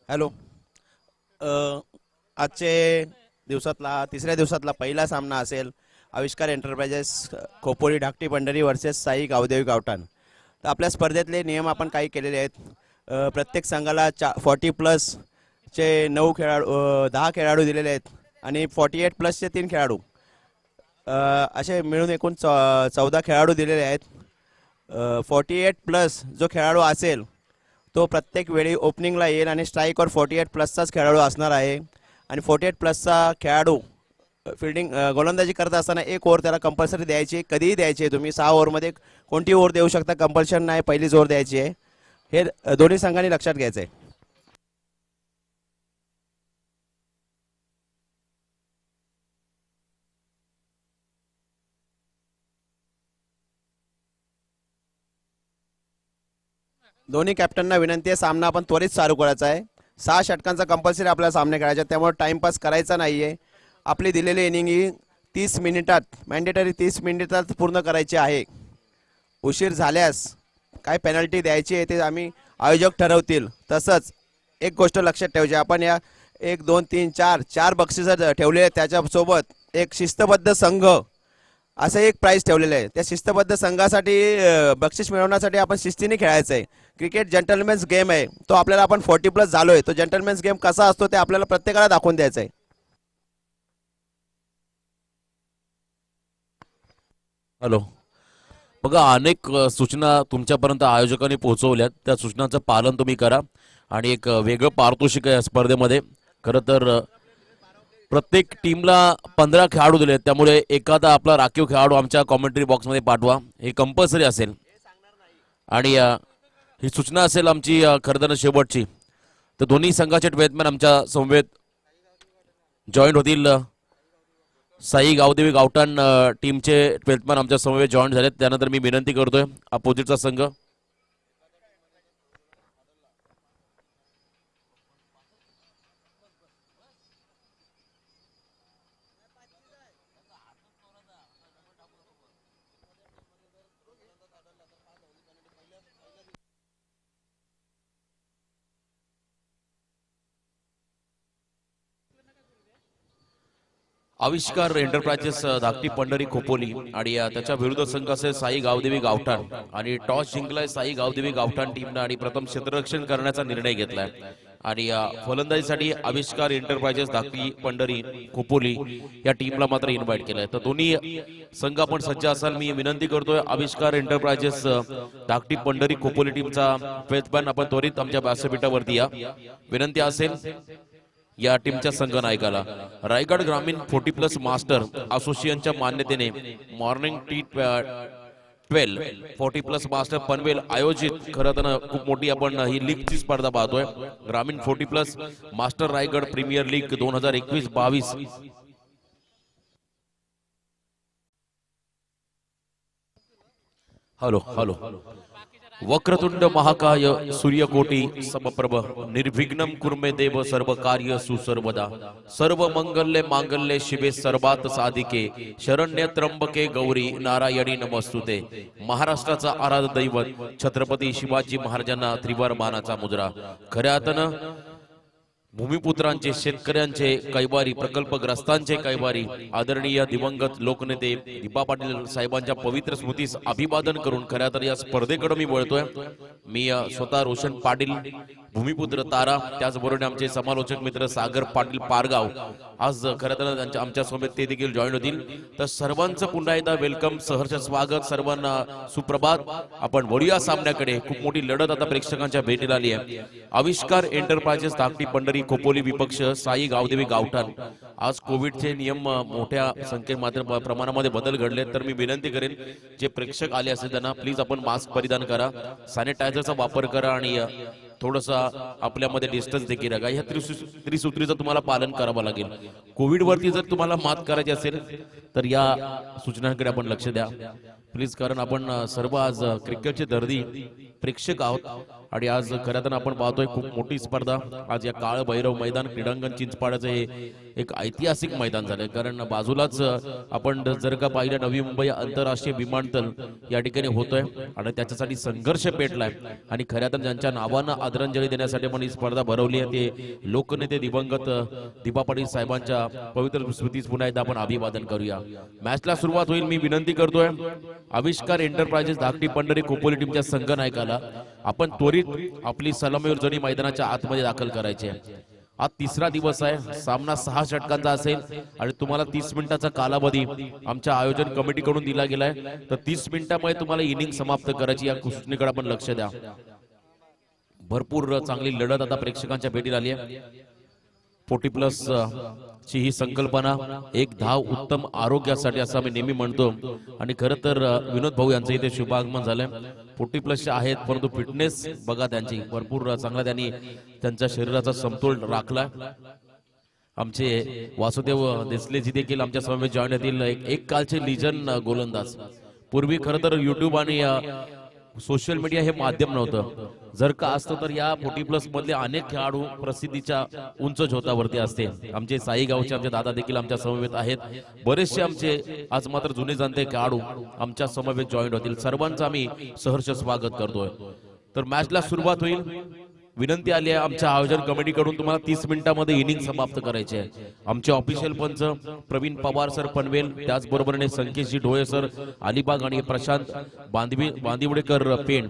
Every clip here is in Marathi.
हॅलो. आजचे दिवसातला तिसऱ्या दिवसातला पहिला सामना असेल आविष्कार एंटरप्राइजेस खोपोली धाकटी पंढरी वर्सेस साई गावदेवी गावठाण. तर आपल्या स्पर्धेतले नियम आपण काही केलेले आहेत. प्रत्येक संघाला 40+ चे 9 खेळाडू 10 खेळाडू दिलेले आहेत आणि 48+ चे 3 खेळाडू असे मिळून एकूण 14 खेळाडू दिलेले आहेत. 48+ जो खेळाडू असेल तो प्रत्येक वेळी ओपनिंगला येईल आणि स्ट्राईकवर 48+चाच खेळाडू असणार आहे. आणि 48+चा खेळाडू फिल्डिंग गोलंदाजी करत असताना एक ओव्हर त्याला कंपल्सरी द्यायची, कधीही द्यायची आहे. तुम्ही 6 ओव्हरमध्ये कोणती ओव्हर देऊ शकता, कंपल्शन नाही, पहिलीच ओव्हर द्यायची आहे. हे दोन्ही संघांनी लक्षात घ्यायचं आहे. दोन्ही कॅप्टनना विनंती आहे, सामना आपण त्वरित चालू करायचा आहे. 6 षटकांचा कंपल्सरी आपल्याला सामने खेळायचे, त्यामुळे टाइमपास करायचा नाही आहे. आपली दिलेली इनिंग ही 30 मिनिटात, मॅन्डेटरी 30 मिनिटात पूर्ण करायची आहे. उशीर झाल्यास काय पेनल्टी द्यायची आहे ते आम्ही आयोजक ठरवतील. तसंच एक गोष्ट लक्षात ठेवायची, आपण या 1 2 3 4 बक्षीस ठेवले, त्याच्यासोबत एक शिस्तबद्ध संघ असं एक प्राइस ठेवलेलं आहे. त्या शिस्तबद्ध संघासाठी बक्षीस मिळवण्यासाठी आपण शिस्तीने खेळायचं आहे. क्रिकेट जंटलमॅन्स गेम आहे, तो आपल्याला आपण 40+ झालोय, तो जंटलमॅन्स गेम कसा असतो ते आपल्याला प्रत्येकाला दाखवून द्यायचं आहे. हॅलो. बघा, अनेक सूचना तुमच्यापर्यंत आयोजकांनी पोहोचवल्यात. त्या सूचनांचं पालन तुम्ही करा आणि एक वेगळं पारितोषिक आहे या स्पर्धेमध्ये. खरं तर प्रत्येक टीमला 15 खेळाडू दिलेत, त्यामुळे एखादा आपला राखीव खेळाडू आमच्या कॉमेंट्री बॉक्समध्ये पाठवा, हे कंपल्सरी असेल. आणि ही सूचना असेल आमची खरं तर शेवटची. तर दोन्ही संघाचे ट्वेल्थमॅन आमच्या समवेत जॉईंट होतील. साई गावदेवी गावठाण टीमचे ट्वेल्थमॅन आमच्या समवेत जॉईन झालेत. त्यानंतर मी विनंती करतोय अपोजिटचा संघ. आविष्कार एंटरप्राइजेस धाकटी पंढरी खोपोली आणि त्याच्या विरुद्ध संघ असेल साई गावदेवी गावठाण. आणि टॉस जिंकलाय साई गावदेवी गावठाण टीमनं आणि प्रथम क्षेत्ररक्षण करण्याचा निर्णय घेतलाय. आणि फलंदाजीसाठी आविष्कार एंटरप्राइजेस धाकटी पंढरी खोपोली या टीमला मात्र इन्व्हाइट केलंय. तर दोन्ही संघ आपण सज्ज असाल. मी विनंती करतोय आविष्कार एंटरप्राइजेस धाकटी पंढरी खोपोली टीमचा ट्वेल्थमॅन आपण त्वरित आमच्या व्यासपीठावरती या. विनंती असेल या टीमच्या संघ नायकाला. रायगड ग्रामीण 40+ मास्टर असोसिएशनच्या मान्यतेने मॉर्निंग T12 40+ मास्टर पनवेल आयोजित खरं तर खूप मोठी आपण ही लीगची स्पर्धा पाहतोय. ग्रामीण 40+ master Raigad premier league 2021-22. Hello hello. वक्रतुंड महाकाय सूर्यकोटी समप्रभ निर्विघ्नं कुर्मे देव सर्व कार्य सुसर्वदा. सर्व मंगल्ये मांगल्ये शिवे सर्वात साधिके शरण्य त्र्यंबके गौरी नारायणी नमस्तुते. महाराष्ट्राचा आराध्य दैवत छत्रपती शिवाजी महाराजांना त्रिवार मानाचा मुजरा. खऱ्या अर्थानं भूमिपुत्रांचे, शेतकऱ्यांचे कैवारी, प्रकल्पग्रस्तांचे कैवारी, आदरणीय दिवंगत लोकनेते दीपा पाटील साहेबांच्या पवित्र स्मृतीस अभिवादन करून खऱ्या तर या स्पर्धेकडे मी वळतोय. मी स्वतः रोशन पाटील, भूमिपुत्र तारा, त्याचबरोबर आमचे समालोचक मित्र सागर पाटील पारगाव आज खरं तर आमच्या सोबत ते देखील जॉईन होतील. तर सर्वांचं पुन्हा एकदा वेलकम, सहर्ष स्वागत, सर्वांना सुप्रभात. आपण वळूया सामन्याकडे. खूप मोठी लढत आता प्रेक्षकांच्या भेटीला आली आहे. आविष्कार एंटरप्राइजेस धाकटी पंढरी खोपोली विपक्ष साई गावदेवी गावठाण. आज कोविडचे नियम मोठ्या संख्येत मात्र प्रमाणामध्ये बदल घडले. तर मी विनंती करेन जे प्रेक्षक आले असेल त्यांना प्लीज आपण मास्क परिधान करा, सॅनिटायझरचा वापर करा आणि थोडंसं आपल्यामध्ये डिस्टन्स देखील राखा. ह्या त्रिसूत्रीचं तुम्हाला पालन करावं लागेल. कोविड वरती जर तुम्हाला मात करायची असेल तर या सूचनांकडे आपण लक्ष द्या. प्लीज, कारण आपण सर्व आज क्रिकेटचे दर्दी प्रेक्षक आहोत आणि आज खऱ्या तर आपण पाहतोय खूप मोठी स्पर्धा आज या काळ भैरव मैदान क्रीडांगण चिंचपाड्याचं हे एक ऐतिहासिक मैदान झालंय. कारण बाजूलाच आपण जर का पाहिलं नवी मुंबई आंतरराष्ट्रीय विमानतळ या ठिकाणी होतोय आणि त्याच्यासाठी संघर्ष पेटलाय आणि खऱ्या तर ज्यांच्या नावानं आदरांजली देण्यासाठी आपण ही स्पर्धा भरवली आहे ते लोकनेते दिवंगत दिपा पाटील साहेबांच्या पवित्र स्मृतीस पुन्हा एकदा आपण अभिवादन करूया. मॅचला सुरुवात होईल. मी विनंती करतोय आविष्कार एंटरप्राइजेस धाकटी पंढरी खोपोली टीमच्या संघनायकाला आपण त्वरित आपली सलामी जणी मैदानाच्या आतमध्ये दाखल करायचे. आज तिसरा दिवस आहे. सामना 6 षटकांचा असेल आणि तुम्हाला 30 मिनिटाचा कालावधी आमच्या आयोजन कमिटीकडून दिला गेलाय. तर 30 मिनिटांमध्ये तुम्हाला इनिंग समाप्त करायची या सूचनेकडे आपण लक्ष द्या. भरपूर चांगली लढत आता प्रेक्षकांच्या भेटीला आली आहे. 40 प्लस ची ही संकल्पना एक धाव उत्तम आरोग्यासाठी असं आम्ही नेहमी म्हणतो आणि खरं तर विनोद भाऊ यांचं इथे शुभागमन झालंय. 40 प्लसचे आहेत परंतु फिटनेस बघा त्यांची भरपूर चांगला त्यांनी त्यांच्या शरीराचा समतोल राखला. आमचे वासुदेव देसलेजी देखील आमच्या समवेत जॉईन होतील. एक कालचे लिजन गोलंदाज. पूर्वी खरं तर युट्यूब आणि सोशल मीडिया हे माध्यम नव्हतं. जर का असतं तर या 40 प्लस मधले अनेक खेळाडू प्रसिद्धीच्या उंच झोतावरती असते. आमचे साई गावचे आमचे दादा देखील आमच्या समवेत आहेत. बरेचसे आमचे आज मात्र जुने जाणते खेळाडू आमच्या समवेत जॉईन होतील. सर्वांचं आम्ही सहर्ष स्वागत करतोय. तर मॅचला सुरुवात होईल. विनंती आली आहे आमच्या आयोजन कमिटीकडून तुम्हाला 30 मिनिटांमध्ये इनिंग समाप्त करायचे आहे. आमचे ऑफिशियल पंच प्रवीण पवार सर पनवेल, त्याचबरोबरने संकेशजी ढोळे सर अलिबाग आणि प्रशांत बांदिवडेकर पेण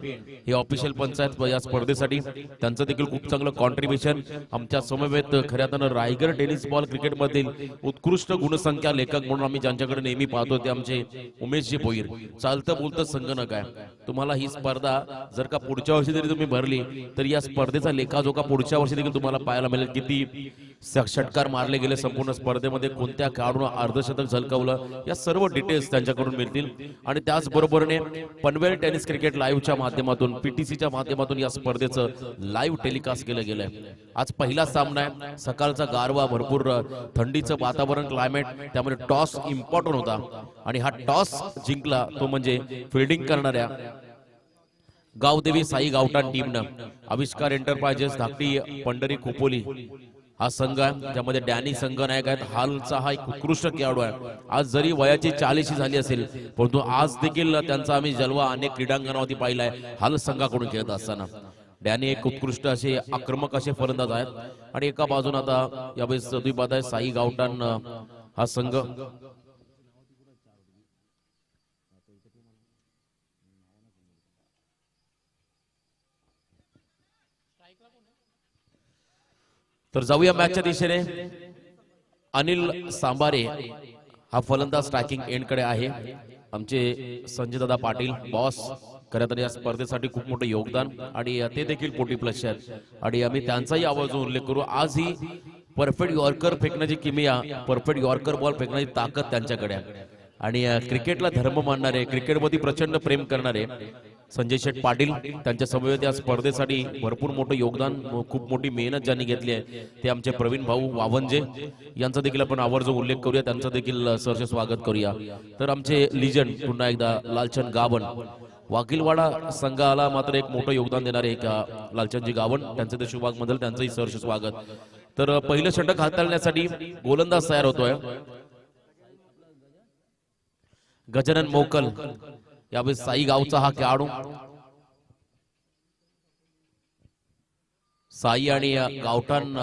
हे ऑफिशियल पंच आहेत या स्पर्धेसाठी. त्यांचं देखील खूप चांगलं कॉन्ट्रीब्युशन. आमच्या समवेत खऱ्यातनं रायगड टेनिस बॉल क्रिकेट मधील उत्कृष्ट गुणसंख्या लेखक म्हणून आम्ही ज्यांच्याकडे नेहमी पाहतो ते आमचे उमेशजी भोईर. चालतं बोलतं संगणक आहे. तुम्हाला ही स्पर्धा जर का पुढच्या वर्षी जरी तुम्ही भरली तर या स्पर्धेचा लेखाजोखा पुढच्या वर्षी देखील तुम्हाला पाहायला मिळेल. किती षटकार मारले गेले संपूर्ण स्पर्धेमध्ये, कोणत्या खेळाडूने अर्धशतक झळकावलं, या सर्व डिटेल्स त्यांच्याकडून मिळतील. आणि त्याचबरोबरने पनवेल टेनिस क्रिकेट लाईव्हच्या माध्यमातून पीटीसीच्या माध्यमातून या स्पर्धेचं लाईव्ह टेलिकास्ट केलं गेलंय. आज पहिला सामना आहे. सकाळचा गारवा, भरपूर थंडीचं वातावरण, क्लायमेट, त्यामुळे टॉस इम्पॉर्टंट होता आणि हा टॉस जिंकला तो म्हणजे फिल्डिंग करणाऱ्या गावदेवी साई गावठाण टीमनं. आविष्कार एंटरप्राइजेस धाकटी पंढरी खोपोली हा संघ आहे ज्यामध्ये डॅनी संघनायक आहेत. हालचा हा एक उत्कृष्ट खेळाडू आहे. आज जरी वयाची 40 झाली असेल परंतु आज देखील त्यांचा आम्ही जलवा अनेक क्रीडांगणावरती पाहिलाय हाल संघाकडून खेळत असताना. डॅनी एक उत्कृष्ट असे आक्रमक असे फलंदाज आहेत आणि एका बाजून आता यावेळेस द्विपाद आहे साई गावठाण हा संघ. तर जाऊया मॅचच्या दिशेने. अनिल सांबारे हा फलंदाज स्ट्रायकिंग एंड कडे आहे. आमचे संजय दादा पाटील बॉस खरं तर या स्पर्धेसाठी खूप मोठं योगदान आणि ते देखील 40 प्लस आहेत आणि आम्ही त्यांचाही आवर्जून उल्लेख करू. आज ही परफेक्ट यॉर्कर फेकण्याची किमिया, परफेक्ट यॉर्कर बॉल फेकण्याची ताकद त्यांच्याकडे आहे आणि क्रिकेटला धर्म मानणारे, क्रिकेटमध्ये प्रचंड प्रेम करणारे संजय शेठ पाटील त्यांच्या समवेत या स्पर्धेसाठी भरपूर मोठं योगदान, खूप मोठी मेहनत ज्यांनी घेतली आहे ते आमचे प्रवीण भाऊ वावंजे यांचा देखील आपण आवर्जून उल्लेख करूया. त्यांचं देखील सहर्ष स्वागत करूया. तर आमचे लिजंड पुन्हा एकदा लालचंद गावन, वाकीलवाडा संघाला मात्र एक मोठं योगदान देणारे एक लालचंदजी गावन, त्यांचं ते शुभागमन, त्यांचंही सहर्ष स्वागत. तर पहिलं षटक हाताळण्यासाठी गोलंदाज तयार होतोय. गजानन मोकल यावेळेस साई गावचा हा खेळाडू. साई आणि गावठाण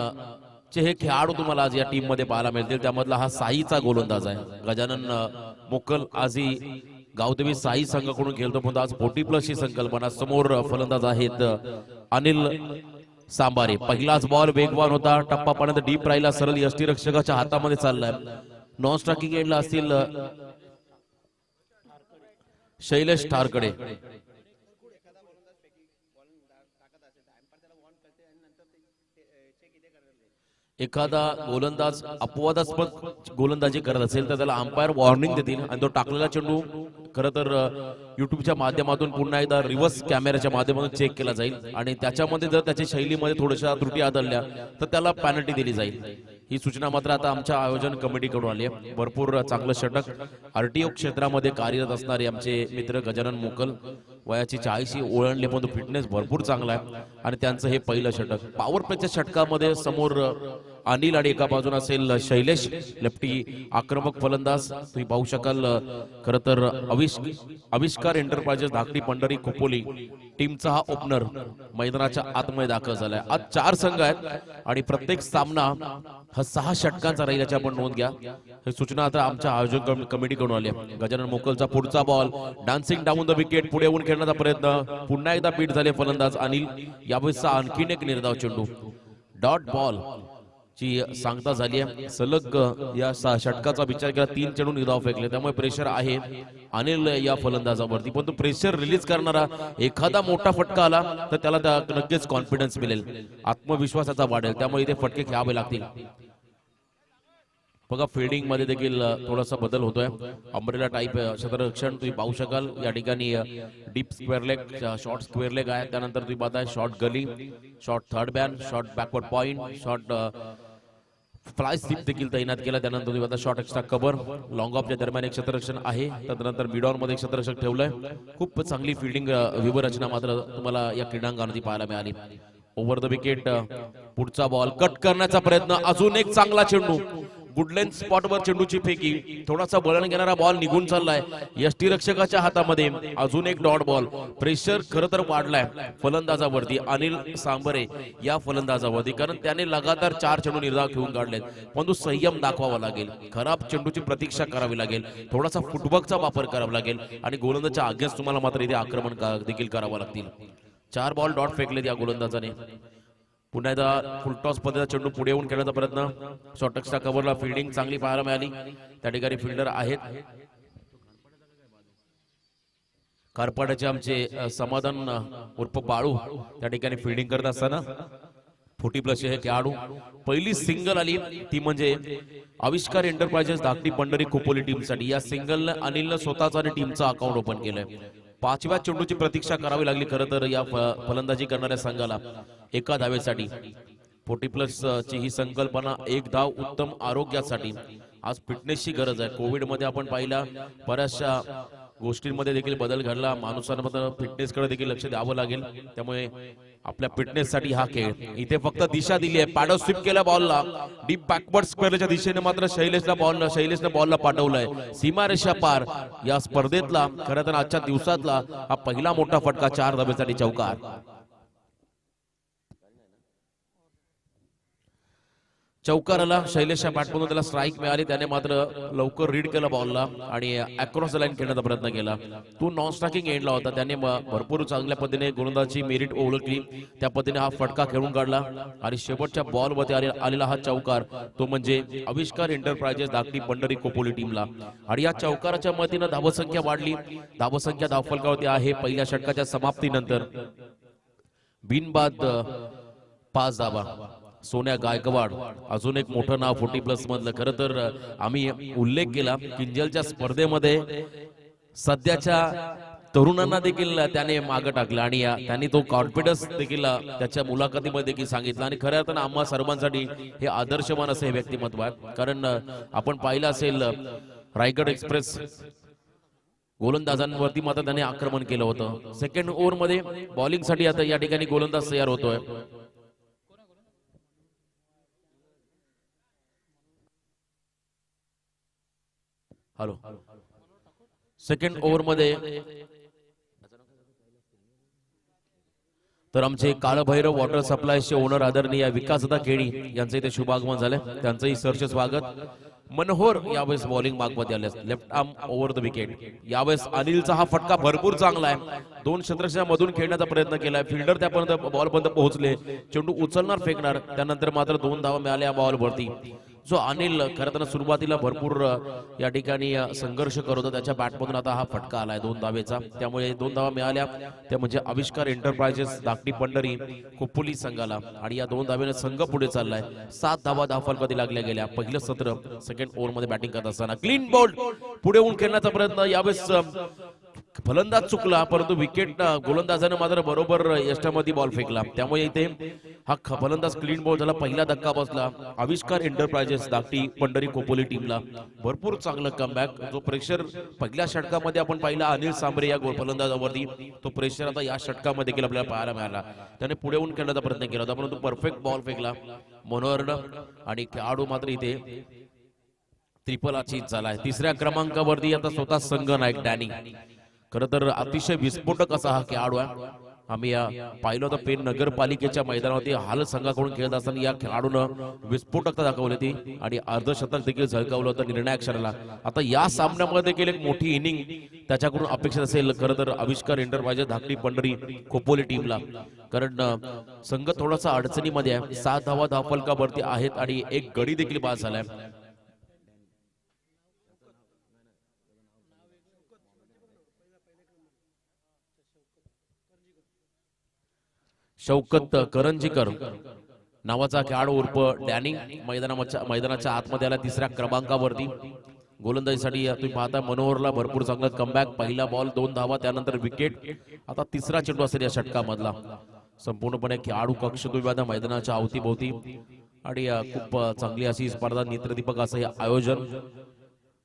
चे हे खेळाडू तुम्हाला आज या टीम मध्ये पाहायला मिळतील. त्यामधला हा साईचा गोलंदाज आहे गजानन मोकल. आजही गावदेवी साई संघाकडून खेळतो पण आज 40 प्लस ची संकल्पना. समोर फलंदाज आहेत अनिल सांबारे. पहिलाच बॉल वेगवान होता, टप्पा पाण्यात डीप राहिला, सरळ यष्टीरक्षकाच्या हातामध्ये चाललाय. नॉन स्ट्रायकिंग एंडला असतील शैलेश ठारकडे. एखादा गोलंदाज अपवादास्पद गोलंदाजी करत असेल तर त्याला अंपायर वॉर्निंग देतील आणि तो टाकलेला चेंडू खरं तर युट्यूबच्या माध्यमातून पुन्हा एकदा रिव्हर्स कॅमेऱ्याच्या माध्यमातून चेक केला जाईल आणि त्याच्यामध्ये जर त्याच्या शैलीमध्ये थोड्याशा त्रुटी आढळल्या तर त्याला पेनल्टी दिली जाईल. ही सूचना मात्र आता आमच्या आयोजन कमिटीकडून आली आहे. भरपूर चांगलं षटक आरटीओ क्षेत्रामध्ये कार्यरत असणारे आमचे मित्र गजानन मोकल वयाची 40 ओळंडले पण फिटनेस भरपूर चांगला आहे आणि त्यांचं हे पहिलं षटक. पॉवर प्लेच्या षटकामध्ये समोर अनिल आणि एका बाजूने असेल शैलेश लेफ्टी आक्रमक फलंदाज. तुम्ही पाहू शकाल खरं तर आविष्कार एंटरप्राइजेस धाकटी पंढरी खोपोली टीमचा हा ओपनर मैदानाच्या आतमध्ये दाखल झालाय. आज 4 संघ आहेत आणि प्रत्येक सामना हा 6 षटकांचा राहील याची आपण नोंद घ्या. ही सूचना आता आमच्या आयोजक कमिटीकडून आली आहे. गजानन मोकलचा पुढचा ball dancing down the wicket पुढे येऊन खेळण्याचा प्रयत्न. पुन्हा एकदा बीट झाले फलंदाज अनिल. यावेळेसचा आणखीन एक निर्धाव चेंडू डॉट बॉल ची सांगता झाली आहे. सलग या षटकाचा विचार केला 3 चेंडू निर्धाव फेकले त्यामुळे प्रेशर आहे अनिल या फलंदाजावरती. पण तो प्रेशर रिलीज करणारा एखादा मोठा फटका आला तर त्याला नक्कीच कॉन्फिडन्स मिळेल, आत्मविश्वासाचा वाढेल. त्यामुळे इथे फटके खेळावे लागतील. बघा फिल्डिंग मध्ये देखील थोडासा बदल होतोय. अंब्रेला टाईप क्षेत्ररक्षण तुम्ही पाहू शकाल. या ठिकाणी deep square leg short square leg आहे. त्यानंतर तुम्ही पाहताय short gully short third man short backward point short fly slip देखील तैनात केला. त्यानंतर तुम्ही पाहता शॉर्ट एक्स्ट्रा कव्हर लॉंग ऑफच्या दरम्यान एक क्षेत्ररक्षण आहे. त्यानंतर मिड ऑन मध्ये एक क्षेत्ररक्षक ठेवलंय. खूप चांगली फिल्डिंग व्यूहरचना मात्र तुम्हाला या क्रीडांगणावरती पाहायला मिळाली. ओव्हर द विकेट पुढचा बॉल कट करण्याचा प्रयत्न. अजून एक चांगला चेंडू गुडलेन स्पॉटवर चेंडूची फेकी. थोडासा बळण घेणारा बॉल निघून चाललाय यष्टीरक्षकाच्या हातामध्ये. अजून एक डॉट बॉल. प्रेशर खरं तर वाढलाय फलंदाजावरती अनिल सांबरे या फलंदाजावरती, कारण त्याने लगातार 4 चेंडू निर्धाव घेऊन काढलेत. पण तो संयम दाखवावा लागेल. खराब चेंडूची प्रतीक्षा करावी लागेल. थोडासा फुटवर्कचा वापर करावा लागेल आणि गोलंदाजच्या अगेन्स्ट तुम्हाला मात्र इथे आक्रमण देखील करावं लागतील. 4 बॉल डॉट फेकलेत या गोलंदाजाने. पुन्हा एकदा फुलटॉस पद्धतीचा चेंडू पुढे येऊन खेळण्याचा प्रयत्न. शॉर्ट एक्स्ट्रा कव्हरला फिल्डिंग चांगली पाहायला मिळाली. त्या ठिकाणी फिल्डर आहेत कारपाड्याचे आमचे समाधान उर्फ बाळू. त्या ठिकाणी फिल्डिंग करत असताना 40+ हे खेळाडू. पहिली सिंगल आली ती म्हणजे आविष्कार एंटरप्राइजेस धाकटी पंढरी खोपोली टीमसाठी. या सिंगलने अनिलने स्वतःचा आणि टीमचा अकाउंट ओपन केलंय. 5व्या चेंडूची प्रतीक्षा करावी लागली खरं तर या फलंदाजी करणाऱ्या संघाला एका धावेसाठी. 40+ ची ही संकल्पना एक धाव उत्तम आरोग्यासाठी. आज फिटनेसची गरज आहे. कोविड मध्ये आपण पाहिला बऱ्याचशा गोष्टींमध्ये देखील बदल घडला. माणसांना फिटनेसकडे देखील लक्ष द्यावं लागेल. त्यामुळे आपल्या फिटनेस साठी हा खेळ. इथे फक्त दिशा दिली आहे. पॅडो स्वीप केला बॉलला डीप बॅकवर्ड स्क्वेअरच्या दिशेने मात्र शैलेशने बॉलला पाठवलाय सीमारेषा पार. या स्पर्धेतला खरं तर आजच्या दिवसातला हा पहिला मोठा फटका 4 धावेसाठी चौकार. चौकाराला शैलेशच्या बॅटमधून त्याला स्ट्राईक मिळाली. त्याने मात्र लवकर रीड केला बॉलला आणि अक्रॉस द लाईन खेळण्याचा प्रयत्न केला. तो नॉन स्ट्रायकिंग एंडला होता. त्याने भरपूर चांगल्या पद्धतीने गोलंदाजी मेरिट ओळखली. त्या पद्धतीने हा फटका खेळून काढला आणि शेवटच्या बॉलमध्ये आलेला हा चौकार तो म्हणजे आविष्कार एंटरप्राइजेस धाकटी पंढरी खोपोली टीमला. आणि या चौकाराच्या मदतीने धावसंख्या वाढली. धावसंख्या धावफलकावरती आहे. पहिल्या षटकाच्या समाप्तीनंतर बिनबाद 5 धावा. सोन्या गायकवाड अजून एक मोठं नाव 40+ मधलं. खरं तर आम्ही उल्लेख केला किंजलच्या स्पर्धेमध्ये सध्याच्या तरुणांना देखील त्याने मागे टाकलं आणि त्यांनी तो कॉन्फिडन्स देखील त्याच्या मुलाखतीमध्ये देखील सांगितलं. आणि खऱ्या अर्थानं आम्हा सर्वांसाठी हे आदर्शमान असं हे व्यक्तिमत्व आहे. कारण आपण पाहिलं असेल रायगड एक्सप्रेस गोलंदाजांवरती मात्र त्याने आक्रमण केलं होतं. सेकंड ओव्हर मध्ये बॉलिंग साठी आता या ठिकाणी गोलंदाज तयार होतोय. हॅलो सेकंड ओव्हर मध्ये तर आमचे काळभैरव वॉटर सप्लायचे ओनर आदरणीय विकासदा केळी यांचे इथे शुभागमन झाले. त्यांचंही सहर्ष स्वागत. मनोहर यावेळेस बॉलिंग मागमध्ये आले. Left arm over the wicket. यावेळेस अनिलचा हा फटका भरपूर चांगला आहे. 2 क्षेत्ररक्षकांमधून खेळण्याचा प्रयत्न केलाय. फिल्डर त्यापर्यंत बॉलपर्यंत पोहोचले. चेंडू उचलणार फेकणार. त्यानंतर मात्र 2 धावा मिळाल्या बॉलवरती. जो अनिल खरं तर सुरुवातीला भरपूर या ठिकाणी संघर्ष करत होता. त्याच्या बॅटमधून आता हा फटका आलाय 2 धावेचा. त्यामुळे 2 धावा मिळाल्या. त्या म्हणजे आविष्कार एंटरप्राइजेस धाकटी पंढरी खोपोली संघाला. आणि या 2 धावेने संघ पुढे चाललाय. 7 धावा धावफलकावरती लागल्या गेल्या. पहिलं सत्र सेकंड ओव्हर मध्ये बॅटिंग करत असताना क्लीन बॉल पुढे येऊन खेळण्याचा प्रयत्न. यावेळेस फलंदाज चुकला परंतु विकेट गोलंदाजाने मात्र बरोबर यष्टामध्ये बॉल फेकला, त्यामुळे इथे हा फलंदाज क्लीन बॉल झाला. पहिला धक्का बसला आविष्कार एंटरप्राइजेस धाकटी पंढरी खोपोली टीमला. भरपूर चांगलं कमबॅक. जो प्रेशर पहिल्या षटकामध्ये आपण पाहिला अनिल सांबरे या फलंदाजावरती, तो प्रेशर आता या षटकामध्ये देखील आपल्याला पाहायला मिळाला. त्याने पुढे येऊन खेळण्याचा प्रयत्न केला होता परंतु परफेक्ट बॉल फेकला मनोहरनं आणि खेळाडू मात्र इथे त्रिपल अचीव झालाय. तिसऱ्या क्रमांकावरती आता स्वतः संघनायक डॅनी. खरं तर अतिशय विस्फोटक असा हा खेळाडू आहे. आम्ही पाहिलं होतं पेन नगरपालिकेच्या मैदानावरती हाल संघाकडून खेळत असताना या खेळाडूनं विस्फोटकता दाखवली होती आणि अर्धशतक देखील झळकावलं होतं निर्णायक क्षणाला. आता या सामन्यामध्ये देखील एक मोठी इनिंग त्याच्याकडून अपेक्षित असेल खरं तर आविष्कार एंटरप्राइजेस धाकटी पंढरी खोपोली टीमला. कारण संघ थोडासा अडचणीमध्ये आहे. 7 धावा धावफलकावरती आहेत आणि एक गडी देखील बाद झालाय. शौकत करंजीकर नावाचा खेळाडू उर्फ डॅनी मैदानाच्या आतमध्ये आला तिसऱ्या क्रमांकावरती. गोलंदाजीसाठी तुम्ही पाहता मनोहरला भरपूर चांगला कमबॅक. पहिला बॉल 2 धावा त्यानंतर विकेट. आता तिसरा चेंडू असेल या षटकामधला. संपूर्णपणे खेळाडू कक्ष तुम्ही पाहता मैदानाच्या अवतीभोवती आणि खूप चांगली अशी स्पर्धा नेत्रदीपक असं हे आयोजन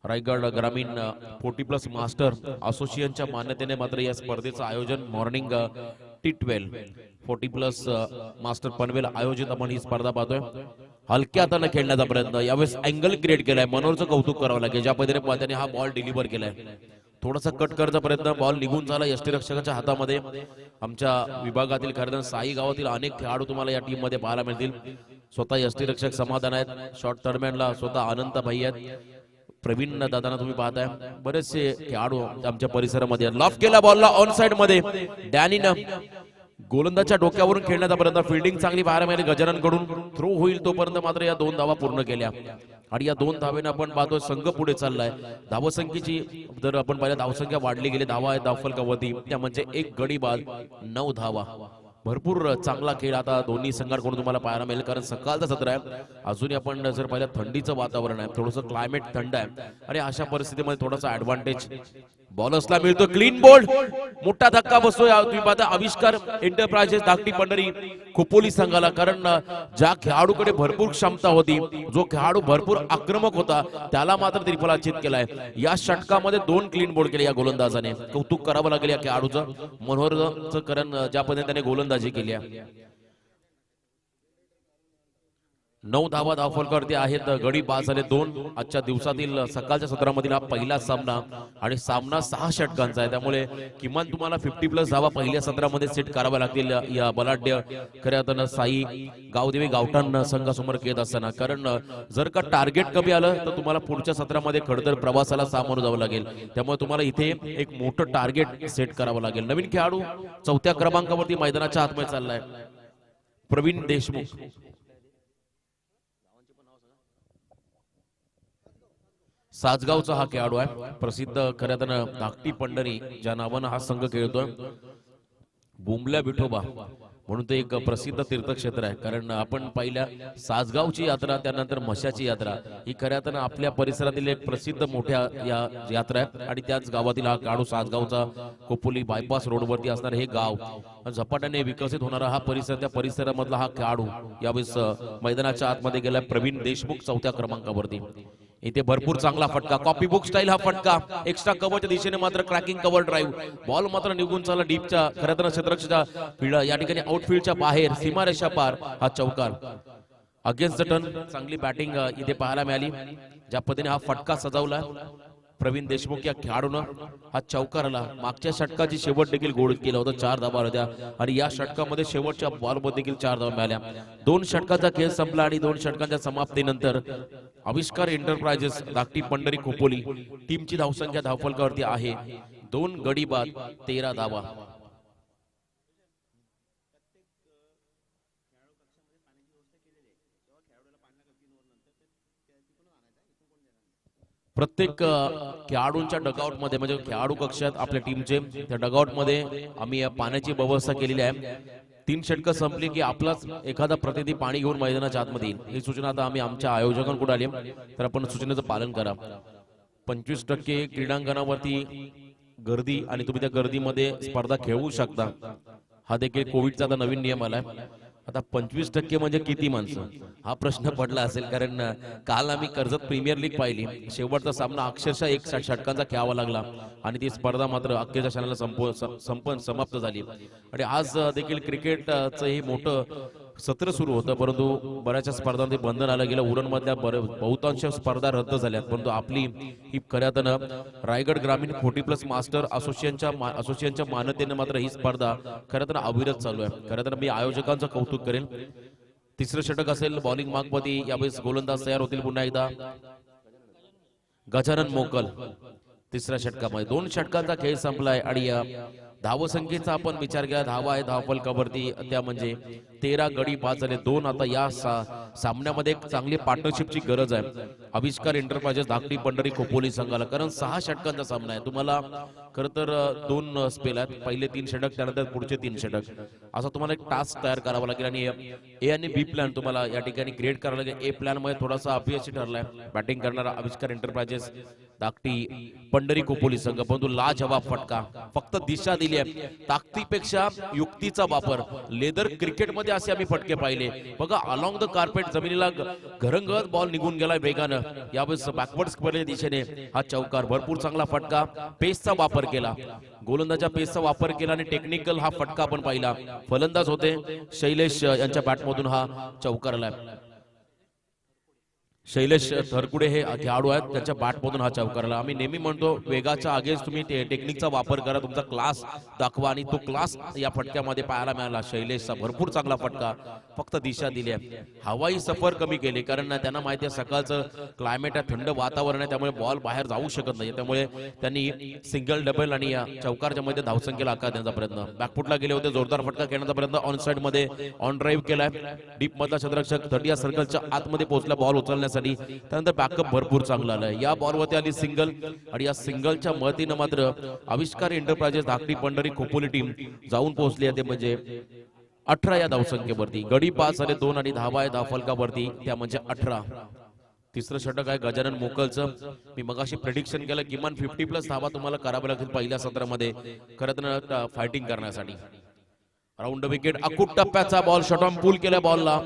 रायगड ग्रामीण 40+ मास्टर असोसिएशनच्या मान्यतेने मात्र या स्पर्धेचं आयोजन मॉर्निंग T12 40+ मास्टर पनवेल आयोजित आपण ही स्पर्धा पाहतोय. हलक्या हाताने खेळण्याचा प्रयत्न यावेळेस अँगल क्रिएट केलाय. मनोहरचं कौतुक करावं लागेल ज्या पद्धतीने त्याने हा बॉल डिलिव्हर केलाय. थोडासा कट करायचा प्रयत्न, बॉल निघून झाला यष्टीरक्षकाच्या हातामध्ये. आमच्या विभागातील खरं साई गावातील अनेक खेळाडू तुम्हाला या टीम मध्ये पाहायला मिळतील. स्वतः यष्टीरक्षक समाधान आहेत. शॉर्ट टर्मॅनला स्वतः अनंत भाई आहेत. प्रवीण दादांना तुम्ही पाहताय. बरेचसे खेळाडू आमच्या परिसरामध्ये. लॉफ केला बॉलला ऑन साइड मध्ये. डॅनीनं गोलंदाजच्या डोक्यावरून खेळण्याचा प्रयत्न. फिल्डिंग चांगली पाहायला मिळाली गजाननकडून. थ्रो होईल तोपर्यंत मात्र या 2 धावा पूर्ण केल्या आणि या 2 धावेने आपण पाहतोय संघ पुढे चाललाय. धावसंख्येची जर आपण पाहिलं धावसंख्या वाढली गेली. धावा आहे धावफलकावरती त्या म्हणजे 1 गडी बाद 9 धावा. भरपूर चांगला खेळ आता दोन्ही संघांकडून तुम्हाला पाहायला मिळेल. कारण सकाळचा सत्र आहे. अजूनही आपण जर पाहिलं थंडीचं वातावरण आहे. थोडंसं क्लायमेट थंड आहे आणि अशा परिस्थितीमध्ये थोडासा ऍडव्हान्टेज बॉलर्सला मिळतो. क्लीन बोल्ड मोठा धक्का बसतोय तुम्ही पाहता आविष्कार एंटरप्राइजेस धाकटी पंढरी खोपोली संघाला. कारण ज्या खेळाडूकडे भरपूर क्षमता होती, जो खेळाडू भरपूर आक्रमक होता, त्याला मात्र त्रिफलाचित केलाय. या षटकामध्ये 2 क्लीन बोल्ड केले या गोलंदाजाने. कौतुक करावं लागेल या खेळाडूचं मनोहरचं. कारण ज्या पद्धतीने त्याने गोलंदाजी केली आहे. 9 धावा धावफलकावरती आहेत. गडी बाद झाले 2. आजच्या दिवसातील सकाळच्या सत्रामधील हा पहिला सामना आणि सामना 6 षटकांचा आहे. त्यामुळे किमान तुम्हाला 50+ धावा पहिल्या सत्रामध्ये सेट कराव्या लागतील या बलाढ्य खऱ्या अर्थानं साई गावदेवी गावठाण संघासमोर खेळत असताना. कारण जर का टार्गेट कमी आलं तर तुम्हाला पुढच्या सत्रामध्ये खडतर प्रवासाला सामोरं जावं लागेल. त्यामुळे तुम्हाला इथे एक मोठं टार्गेट सेट करावं लागेल. नवीन खेळाडू 4थ्या क्रमांकावरती मैदानाच्या आतमध्ये चाललाय प्रवीण देशमुख. सासगावचा हा खेळाडू आहे. प्रसिद्ध खऱ्या अर्थानं धाकटी पंढरी ज्या नावानं हा संघ खेळतोय. बुमल्या विठोबा म्हणून ते एक प्रसिद्ध तीर्थक्षेत्र आहे. कारण आपण पहिल्या सासगावची यात्रा त्यानंतर म्हशाची यात्रा ही खऱ्या अर्थानं आपल्या परिसरातील एक प्रसिद्ध मोठ्या या यात्रा आहे. आणि त्याच गावातील हा खेळाडू सासगावचा खोपोली बायपास रोडवरती असणार हे गाव झपाट्याने विकसित होणारा हा परिसर, त्या परिसरामधला हा खेळाडू यावेळेस मैदानाच्या आतमध्ये गेला प्रवीण देशमुख 4थ्या क्रमांकावरती. इथे भरपूर चांगला फटका कॉपी बुक स्टाईल हा फटका. एक्स्ट्रा कव्हरच्या दिशेने मात्र क्रॅकिंग कव्हर ड्राईव्ह. बॉल मात्र निघून चालला डीपच्या खऱ्या अर्थानं क्षेत्ररक्षकाच्या फील्ड या ठिकाणी आउटफील्डच्या बाहेर सीमारेषा पार हा चौकार. अगेन्स्ट द टर्न चांगली बॅटिंग इथे पाहायला मिळाली. ज्या पद्धतीने हा फटका सजवला प्रवीण देशमुख या खेळाडूनं हा चौकाराला. मागच्या षटकाची शेवट देखील गोल केला होता. 4 धावा होत्या आणि या षटकामध्ये शेवटच्या बॉलमध्ये देखील 4 धावा मिळाल्या. 2 षटकाचा खेळ संपला आणि 2 षटकांच्या समाप्तीनंतर आविष्कार एंटरप्राइजेस धाकटी पंढरी खोपोली टीमची धावसंख्या धावफलकावरती आहे 2 गडी बाद 13 धावा. प्रत्येक खेळाडूंच्या डगआउट मध्ये म्हणजे खेळाडू कक्षात आपल्या टीमचे त्या डगआउट मध्ये आम्ही पाण्याची व्यवस्था केलेली आहे. 3 षटकं संपली की आपलाच एखादा प्रतिनिधी पाणी घेऊन मैदानाच्या आतमध्ये येईल. ही सूचना आता आम्ही आमच्या आयोजकांकडून आली तर आपण सूचनेचं पालन करा. 25% क्रीडांगणावरती गर्दी आणि तुम्ही त्या गर्दीमध्ये स्पर्धा खेळवू शकता. हा देखील कोविडचा आता नवीन नियम आलाय. आता 25% म्हणजे किती माणसं हा प्रश्न पडला असेल, कारण काल आम्ही कर्जत प्रीमियर लीग पाहिली. शेवटचा सामना अक्षरशः 1 षटकांचा खेळावा लागला आणि ती स्पर्धा मात्र अखेरच्या क्षणाला समाप्त झाली. आणि आज देखील क्रिकेटचं हे मोठं सत्र सुरू होतं, परंतु बऱ्याचशा स्पर्धांमध्ये बंधन आलं गेलं. उरणमधल्या बहुतांश स्पर्धा रद्द झाल्यात, परंतु आपली ही खऱ्या अर्थानं रायगड ग्रामीण 40+ मास्टर असोसिएशनच्या मान्यतेने मात्र ही स्पर्धा खऱ्या अर्थानं अविरत चालू आहे. खऱ्या अर्थानं मी आयोजकांचं कौतुक करेन. तिसरं षटक असेल, बॉलिंग मागपती यावेळेस गोलंदाज तयार होतील पुन्हा एकदा. गजानन मोकल तिसऱ्या षटकामध्ये 2 षटकांचा खेळ संपलाय आणि धावसंख्येचा आपण विचार केला, धावा आहे धावफलकावरती त्या म्हणजे 13 गडी 5 झाले 2. आता या सामन्यामध्ये एक चांगली पार्टनरशिपची गरज आहे आविष्कार एंटरप्राइजेस धाकटी पंढरी खोपोली संघाला, कारण 6 षटकांचा सामना आहे. तुम्हाला खरं तर 2 स्पेल आहेत, पहिले 3 षटक त्यानंतर पुढचे 3 षटक, असा तुम्हाला एक टास्क तयार करावा लागेल. आणि ए आणि बी प्लॅन तुम्हाला या ठिकाणी क्रिएट करावा लागेल. ए प्लॅन मध्ये थोडासा अपयशी ठरलाय बॅटिंग करणारा आविष्कार एंटरप्राइजेस धाकटी पंढरी खोपोली संघ, परंतु लाजवाब फटका, फक्त दिशा दिली आहे. ताकदीपेक्षा युक्तीचा वापर. लेदर क्रिकेटमध्ये असे आम्ही फटके पाहिले बघा, अलॉंग द कार्पेट जमिनीला घरंगत बॉल निघून गेलाय वेगानं. यावेळेस बॅकवर्ड स्क्वेअरच्या दिशेने हा चौकार, भरपूर चांगला फटका, पेसचा वापर केला, गोलंदाजा पेसचा वापर केला आणि टेक्निकल हा फटका आपण पाहिला. फलंदाज होते शैलेश यांच्या बॅटमधून हा चौकार आलाय. शैलेश थरकुडे हे खेळाडू आहेत, त्यांच्या बॅटमधून हा चौकारला. आम्ही नेहमी म्हणतो वेगाच्या आगेच तुम्ही टेक्निकचा वापर करा, तुमचा क्लास दाखवा, आणि तो क्लास या फटक्यामध्ये पाहायला मिळाला. शैलेशचा भरपूर चांगला फटका, फक्त दिशा दिली आहे. हवाई सफर कमी केली, कारण त्यांना माहिती आहे सकाळचं क्लायमेट आहे, थंड वातावरण आहे, त्यामुळे बॉल बाहेर जाऊ शकत नाही. त्यामुळे त्यांनी सिंगल डबल आणि चौकारच्या मध्ये धावसंख्येला आकार देण्याचा प्रयत्न. बॅकफुटला गेले होते, जोरदार फटका खेळण्याचा प्रयत्न, ऑन साइड मध्ये ऑन ड्राईव्ह केलाय. डीप मधला क्षेत्ररक्षक 30 सर्कलच्या आतमध्ये पोहोचला बॉल उचलण्यासाठी. त्यानंतर बॅकअप भरपूर चांगला आलाय. या बॉलवरती आली सिंगल आणि या सिंगलच्या मदतीनं मात्र आविष्कार एंटरप्राइजेस धाकटी पंढरी खोपोली टीम जाऊन पोहोचली आहे, ते म्हणजे 18 या धावसंख्येवरती. गडी 5 झाले 2 आणि धावा आहे धावफलकावरती त्या म्हणजे 18. तिसरं षटक आहे गजानन मोकलचं. मी मगाशी प्रेडिक्शन केलं किमान 50+ धावा तुम्हाला कराव्या लागतील पहिल्या सत्रामध्ये खरं तर फायटिंग करण्यासाठी. राऊंड विकेट, अकूट टप्प्याचा बॉल, शॉट ऑन पूल केल्या बॉलला.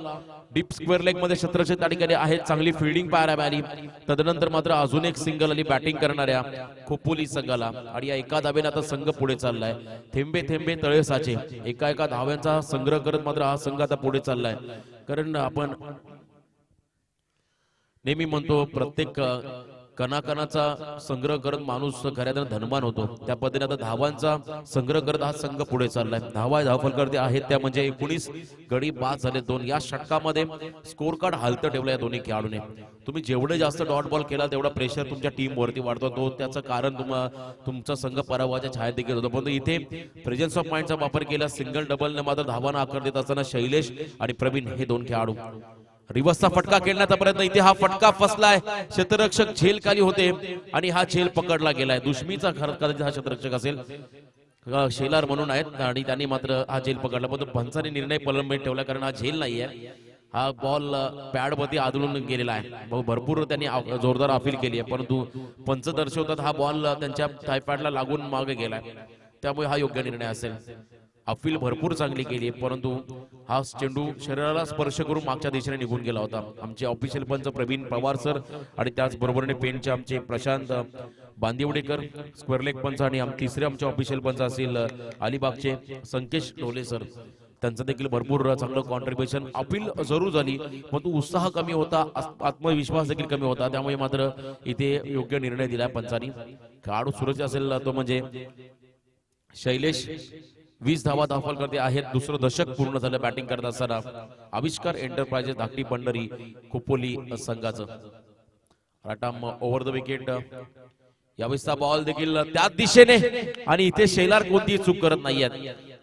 डीप स्क्वेअर लेग मध्ये क्षेत्ररक्षक त्या ठिकाणी आहेत, चांगली फिल्डिंग पाहायला मिळाली. तदनंतर मात्र अजून एक सिंगल आली बॅटिंग करणाऱ्या खोपोली संघाला आणि या एका धावेने आता संघ पुढे चाललाय. थेंबे थेंबे तळे साचे, एका एका धाव्यांचा संग्रह करत मात्र हा संघ आता पुढे चाललाय. कारण आपण नेहमी म्हणतो प्रत्येक कणाकणाचा संग्रह करत माणूस खऱ्या धनवान होतो, त्या पद्धतीने आता धावांचा संग्रह करत हा संघ पुढे चाललाय. धावा धावफलकावरती आहेत त्या म्हणजे 19 गडी 5 झाले 2. या षटकामध्ये स्कोर कार्ड हलतं ठेवलं या दोन्ही खेळाडूने. तुम्ही जेवढे जास्त डॉट बॉल केला तेवढा प्रेशर तुमच्या टीम वरती वाढतो, तो त्याचं कारण तुमचा संघ पराभवाच्या छायेत देखील होतो. परंतु इथे प्रेझेन्स ऑफ माइंडचा वापर केला. सिंगल डबलने मात्र धावांना आकार देत असताना शैलेश आणि प्रवीण हे 2 खेळाडू. रिवर्सचा फटका खेळण्याचा प्रयत्न, इथे हा फटका फसलाय. क्षेत्ररक्षक झेल खाली होते आणि हा झेल पकडला गेलाय. दुश्मीचा कदाचित हा क्षेत्ररक्षक असेल, शेलार म्हणून आहेत आणि त्यांनी मात्र हा झेल पकडला. पण पंचाने निर्णय प्रलंबित ठेवला कारण हा झेल नाहीये. हा बॉल पॅड मध्ये आदळून गेलेला आहे. भरपूर त्यांनी जोरदार अपील केली आहे, परंतु पंच दर्शवतात हा बॉल त्यांच्या थायपॅडला लागून मागे गेलाय, त्यामुळे हा योग्य निर्णय असेल. अपील भरपूर चांगली केली, परंतु हा चेंडू शरीराला स्पर्श करून मागच्या दिशेने निघून गेला होता. आमचे ऑफिशियल पंच प्रवीण पवार सर आणि त्याचबरोबरीने पेनचे आमचे प्रशांत बांदिवडेकर स्क्वेअर लेग पंच आणि तिसरे आमचे ऑफिशियल पंच असतील अलिबागचे संकेश ढोले सर, त्यांचं देखील भरपूर चांगलं कॉन्ट्रीब्युशन. अपील जरूर झाली परंतु उत्साह कमी होता, आत्मविश्वास देखील कमी होता, त्यामुळे मात्र इथे योग्य निर्णय दिला पंचांनी. खेळाडू सुरक्षित असेल तो म्हणजे शैलेश. 20 धावा दाखल करते आहेत. दुसरं दशक पूर्ण झालं बॅटिंग करत असताना आविष्कार एंटरप्राइजेस धाकटी पंढरी खोपोली संघाचं. राटाम ओव्हर द विकेट. यावेळेसचा बॉल देखील त्याच दिशेने आणि इथे शेलार कोणतीही चूक करत नाहीयेत.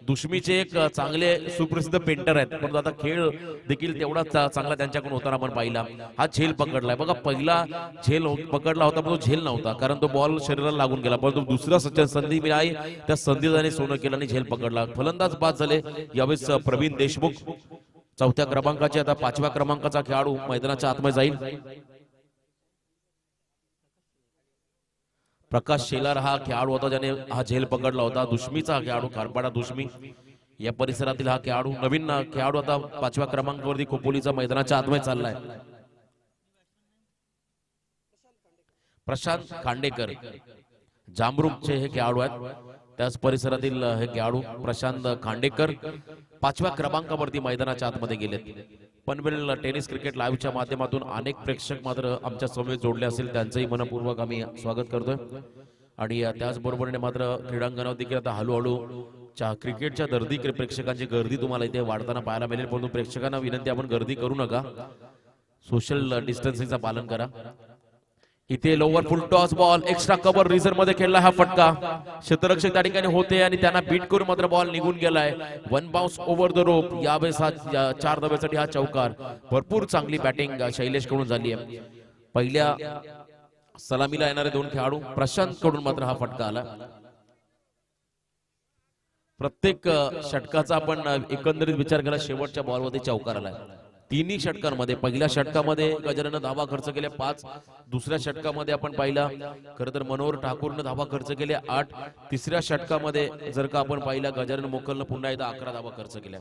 दुश्मीचे एक चांगले सुप्रसिद्ध पेंटर आहेत, परंतु आता खेळ देखील तेवढा चांगला त्यांच्याकडून होताना आपण पाहिला. हा झेल पकडलाय बघा, पहिला झेल पकडला होता पण तो झेल नव्हता कारण तो बॉल शरीराला लागून गेला, परंतु दुसऱ्या संधी मिळाली त्या संधीत त्याने सोनं केलं आणि झेल पकडला. फलंदाज बाद झाले यावेळेस प्रवीण देशमुख. 4थ्या क्रमांकाचे आता 5व्या क्रमांकाचा खेळाडू मैदानाच्या आतमध्ये जाईल. प्रकाश शेलार हा खेळाडू होता ज्याने हा झेल पकडला होता. दुश्मीचा हा खेळाडू, खारपाडा दुश्मी या परिसरातील हा खेळाडू. नवीन खेळाडू आता 5व्या क्रमांकावरती खोपोलीचा मैदानाच्या आतमध्ये चाललाय. प्रशांत खांडेकर जामरुकचे हे खेळाडू आहेत. त्याच परिसरातील हे खेळाडू प्रशांत खांडेकर 5व्या क्रमांकावरती मैदानाच्या आतमध्ये गेलेत. पनवेल टेनिस क्रिकेट लाईव्हच्या माध्यमातून अनेक प्रेक्षक मात्र आमच्या समवेत जोडले असेल, त्यांचंही मनपूर्वक आम्ही स्वागत करतोय. आणि त्याचबरोबरीने मात्र क्रीडांगणावर देखील आता हळूहळू क्रिकेटच्या गर्दी, प्रेक्षकांची गर्दी तुम्हाला इथे वाढताना पाहायला मिळेल. परंतु प्रेक्षकांना विनंती, आपण गर्दी करू नका, सोशल डिस्टन्सिंगचं पालन करा. इथे लोवर फुल toss ball extra cover reserve मध्ये खेळला हा फटका. क्षेत्ररक्षक त्या ठिकाणी होते आणि त्यांना बीट करून मात्र बॉल निघून गेलाय. One bounce over the rope. यावेळेस हा 4 धाब्यासाठी हा चौकार. भरपूर चांगली बॅटिंग शैलेश कडून झाली आहे. पहिल्या सलामीला येणारे 2 खेळाडू प्रशांत कडून मात्र हा फटका आला. प्रत्येक षटकाचा आपण एकंदरीत विचार केला, शेवटच्या बॉलमध्ये चौकार आलाय. तिन्ही षटकांमध्ये, पहिल्या षटकामध्ये गजानन धावा खर्च केल्या 5, दुसऱ्या षटकामध्ये आपण पाहिला खरं तर मनोहर ठाकूरनं धावा खर्च केल्या 8, तिसऱ्या षटकामध्ये जर का आपण पाहिला गजानन मोकलनं पुन्हा एकदा 11 धावा खर्च केल्या.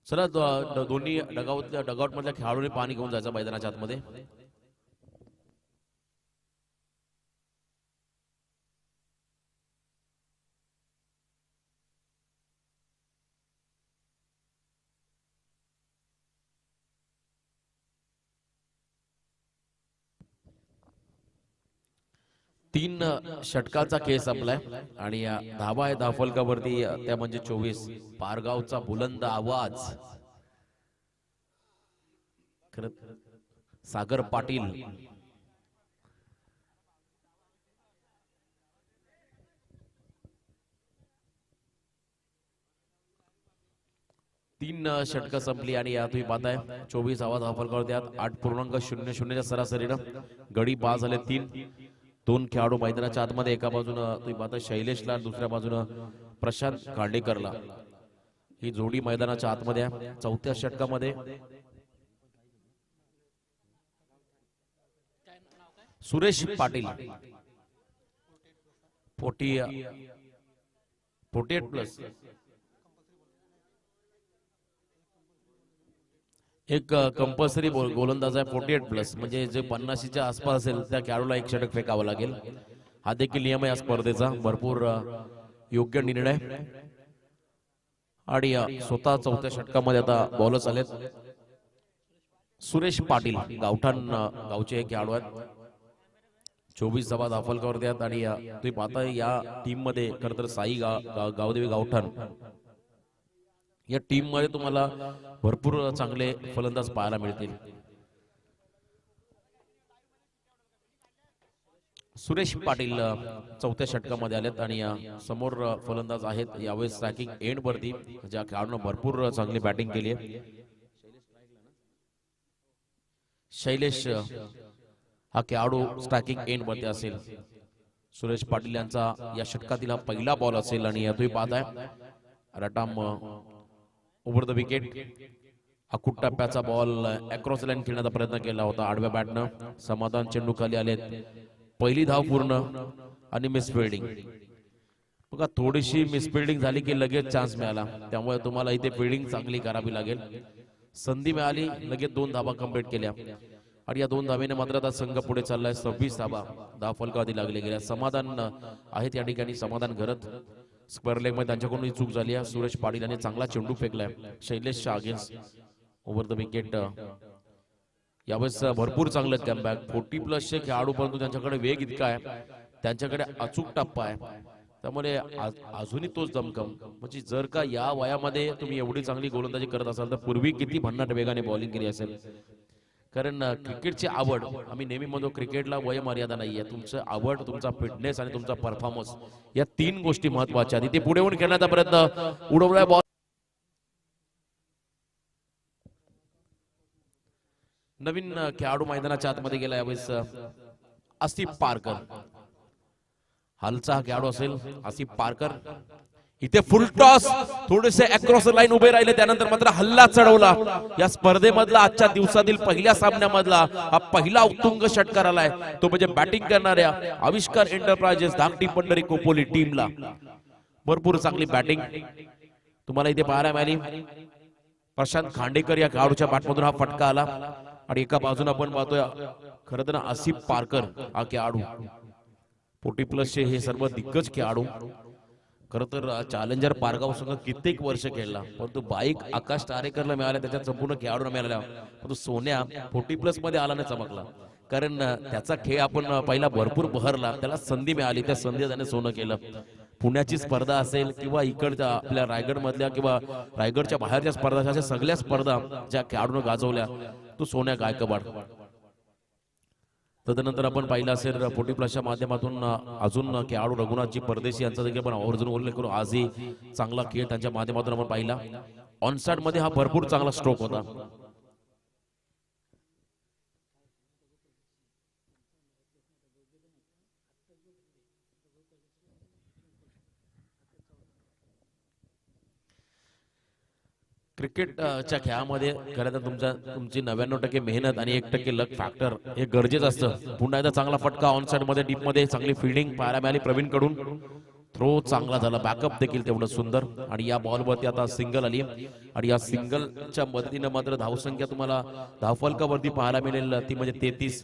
चला दोन्ही डगआउट मधल्या खेळाडूंनी पाणी घेऊन जायचं मैदानाच्या आतमध्ये. तीन षटकाचा खेळ संपलाय आणि धावा आहे धावफलकावरती त्या म्हणजे 24. पारगावचा बुलंद आवाज सागर पाटील. तीन षटक संपली आणि तुम्ही पाहताय 24 धावा धावफलकावरती 8.00 सरासरीनं गडी पास झाले. 2 खेळाडू मैदानाच्या आतमध्ये, एका बाजूनं तुम्ही पाहता शैलेशला, दुसऱ्या बाजूनं प्रशांत खांडेकरला. ही जोडी मैदानाच्या आतमध्ये आहे. 4थ्या षटकामध्ये सुरेश पाटील 48 प्लस एक कंपल्सरी गोलंदाज आहे. 48 प्लस म्हणजे जे 50च्या आसपास असेल त्या खेळाडूला एक षटक फेकावं लागेल. हा देखील नियम आहे या स्पर्धेचा. भरपूर योग्य निर्णय. आणि स्वतः 4थ्या षटकामध्ये आता बॉलर्स आलेत. सुरेश पाटील गावठाण गावचे हे खेळाडू आहेत. 24 धावा धावफलकावरती आहेत आणि तुम्ही पाहता या टीम मध्ये खरं तर साई गावदेवी गावठाण या टीम मध्ये तुम्हाला भरपूर चांगले फलंदाज पाहायला मिळतील. सुरेश पाटील 4थ्या षटकामध्ये आलेत आणि समोर फलंदाज आहेत यावेळेस स्ट्रायकिंग एंड वरती ज्या खेळाडूंना भरपूर चांगली बॅटिंग केली आहे. शैलेश हा खेळाडू स्ट्रायकिंग एंड वरती असेल. सुरेश पाटील यांचा या षटकातील हा पहिला बॉल असेल आणि तुम्ही पाहताय रटाम ओव्हर द विकेट. अकुट टप्प्याचा बॉल अक्रॉस लाईन खेळण्याचा प्रयत्न केला होता आडव्या बॅटनं. समाधान चेंडू खाली आलेत. पहिली धाव पूर्ण आणि मिसफिल्डिंग. बघा थोडीशी मिसफिल्डिंग झाली की लगेच चान्स मिळाला, त्यामुळे तुम्हाला इथे फिल्डिंग चांगली करावी लागेल. संधी मिळाली, लगेच 2 धावा कंप्लीट केल्या आणि या 2 धावेने मात्र आता संघ पुढे चाललाय. 26 धावा धावफलकावरती लागले गेल्या. समाधान आहेत या ठिकाणी. समाधान करत स्क्वेअर लेग मध्ये त्यांच्याकडून चूक झाली आहे. सुरेश पाटील यांनी चांगला चेंडू फेकलाय शैलेशच्या अगेन्स्ट ओव्हर द विकेट. यावेळेस भरपूर चांगलं कमबॅक. 40 प्लसचे खेळाडू, परंतु त्यांच्याकडे वेग इतका आहे, त्यांच्याकडे अचूक टप्पा आहे, त्यामुळे अजूनही तोच दमखम. म्हणजे जर का या वयामध्ये तुम्ही एवढी चांगली गोलंदाजी करत असाल तर पूर्वी किती भन्नाट वेगाने बॉलिंग केली असेल. कारण क्रिकेटची आवड, आम्ही नेहमी म्हणतो क्रिकेटला वय मर्यादा नाहीये. तुमचं आवड, तुमचा फिटनेस आणि तुमचा परफॉर्मन्स या तीन गोष्टी महत्वाच्या आहेत. इथे पुढे येऊन खेळण्याचा प्रयत्न, उडवलाय बॉल. नवीन खेळाडू मैदानाच्या आतमध्ये गेला यावेळेस आसिफ पारकर. हालचा हा खेळाडू असेल आसिफ पारकर. इथे फुल टॉस, थोडेसे अक्रॉस लाईन उभे राहिले, त्यानंतर मात्र हल्ला चढवला. या स्पर्धेमधला आजच्या दिवसातील पहिल्या सामन्यामधला हा पहिला उत्तुंग षटकार आलाय, तो म्हणजे बॅटिंग करणाऱ्या आविष्कार एंटरप्राइजेस धाकटी पंढरी कोपोली टीमला. भरपूर चांगली बॅटिंग तुम्हाला इथे पाहायला मिळाली. प्रशांत खांडेकर या खेळाडूच्या बॅटमधून हा फटका आला आणि एका बाजूने आपण पाहतोय खरं तर आसिफ पारकर हा खेळाडू, 40 प्लसचे हे सर्व दिग्गज खेळाडू. खरं तर चॅलेंजर पारगाव संघ कित्येक वर्ष खेळला, परंतु बाईक आकाश तारेकरला मिळाल्या, त्याच्या संपूर्ण खेळाडूंना मिळाल्या, परंतु सोन्या 40 प्लस मध्ये आला नाही चमकला. कारण त्याचा खेळ आपण पहिला भरपूर बहरला, त्याला संधी मिळाली, त्या संधी त्याने सोनं केलं. पुण्याची स्पर्धा असेल किंवा इकडच्या आपल्या रायगड मधल्या किंवा रायगडच्या बाहेरच्या स्पर्धा, अशा सगळ्या स्पर्धा ज्या खेळाडूने गाजवल्या तो सोन्या गायकवाड. तदनंतर आपण पाहिलं असेल 40 प्लसच्या माध्यमातून अजून खेळाडू रघुनाथजी परदेशी यांचा देखील आपण आवर्जून उल्लेख करू. आजही चांगला खेळ त्यांच्या माध्यमातून आपण पाहिला. ऑनसाइड मध्ये हा भरपूर चांगला स्ट्रोक होता. क्रिकेटच्या खेळामध्ये खरं तर तुमची 99% मेहनत आणि 1% लक फॅक्टर हे गरजेचं असतं. पुन्हा एकदा चांगला फटका ऑनसाइड मध्ये, डीप मध्ये चांगली फिल्डिंग पाहायला मिळाली प्रवीण कडून. थ्रो चांगला झाला, बॅकअप देखील तेवढं सुंदर. आणि या बॉलवरती आता सिंगल आली आणि या सिंगलच्या मदतीने मात्र धावसंख्या तुम्हाला धावफलकावरती पाहायला मिळेल, ती म्हणजे 33.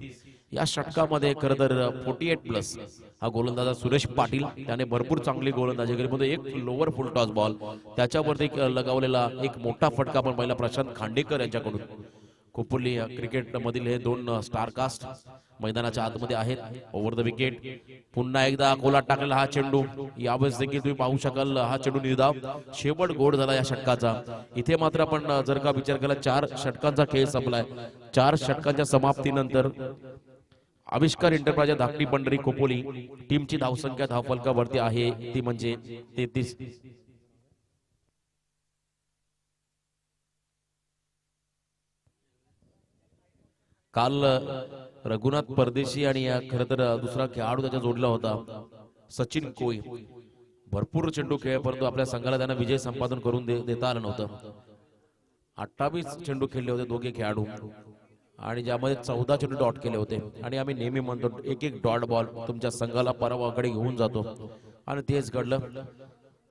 या षटकामध्ये खरं तर 48 प्लस हा गोलंदाज सुरेश पाटील, त्याने भरपूर चांगली गोलंदाजी केली. मध्ये एक लोअर फुल टॉस बॉल, त्याच्यावरती लगावलेला एक मोठा फटका आपण पाहिला प्रशांत खांडेकर यांच्याकडून. कोपोली क्रिकेट मधील हे दोन स्टारकास्ट मैदानाच्या आतमध्ये आहेत. ओव्हर द विकेट पुन्हा एकदा कोलात टाकलेला हा चेंडू, यावेळेस देखील तुम्ही पाहू शकाल हा चेंडू निर्धाव. शेवट गोड झाला या षटकाचा. इथे मात्र आपण जर का विचार केला 4 षटकांचा खेळ संपलाय. 4 षटकांच्या समाप्तीनंतर आविष्कार एंटरप्राइज धाकटी पंढरी कोपोली टीमची धावसंख्या धावफलकावरती आहे, ती म्हणजे 33. काल रघुनाथ परदेशी आणि खरं तर दुसरा खेळाडू त्याच्या जोडला होता सचिन कोई. भरपूर चेंडू खेळ, परंतु आपल्या संघाला त्यांना विजय संपादन करून देता आलं नव्हतं. 28 चेंडू खेळले होते दोघे खेळाडू आणि ज्यामध्ये 14 चेंडू डॉट केले होते. आणि आम्ही नेहमी म्हणतो एक डॉट बॉल तुमच्या संघाला परावाकडे घेऊन जातो आणि तेच घडलं.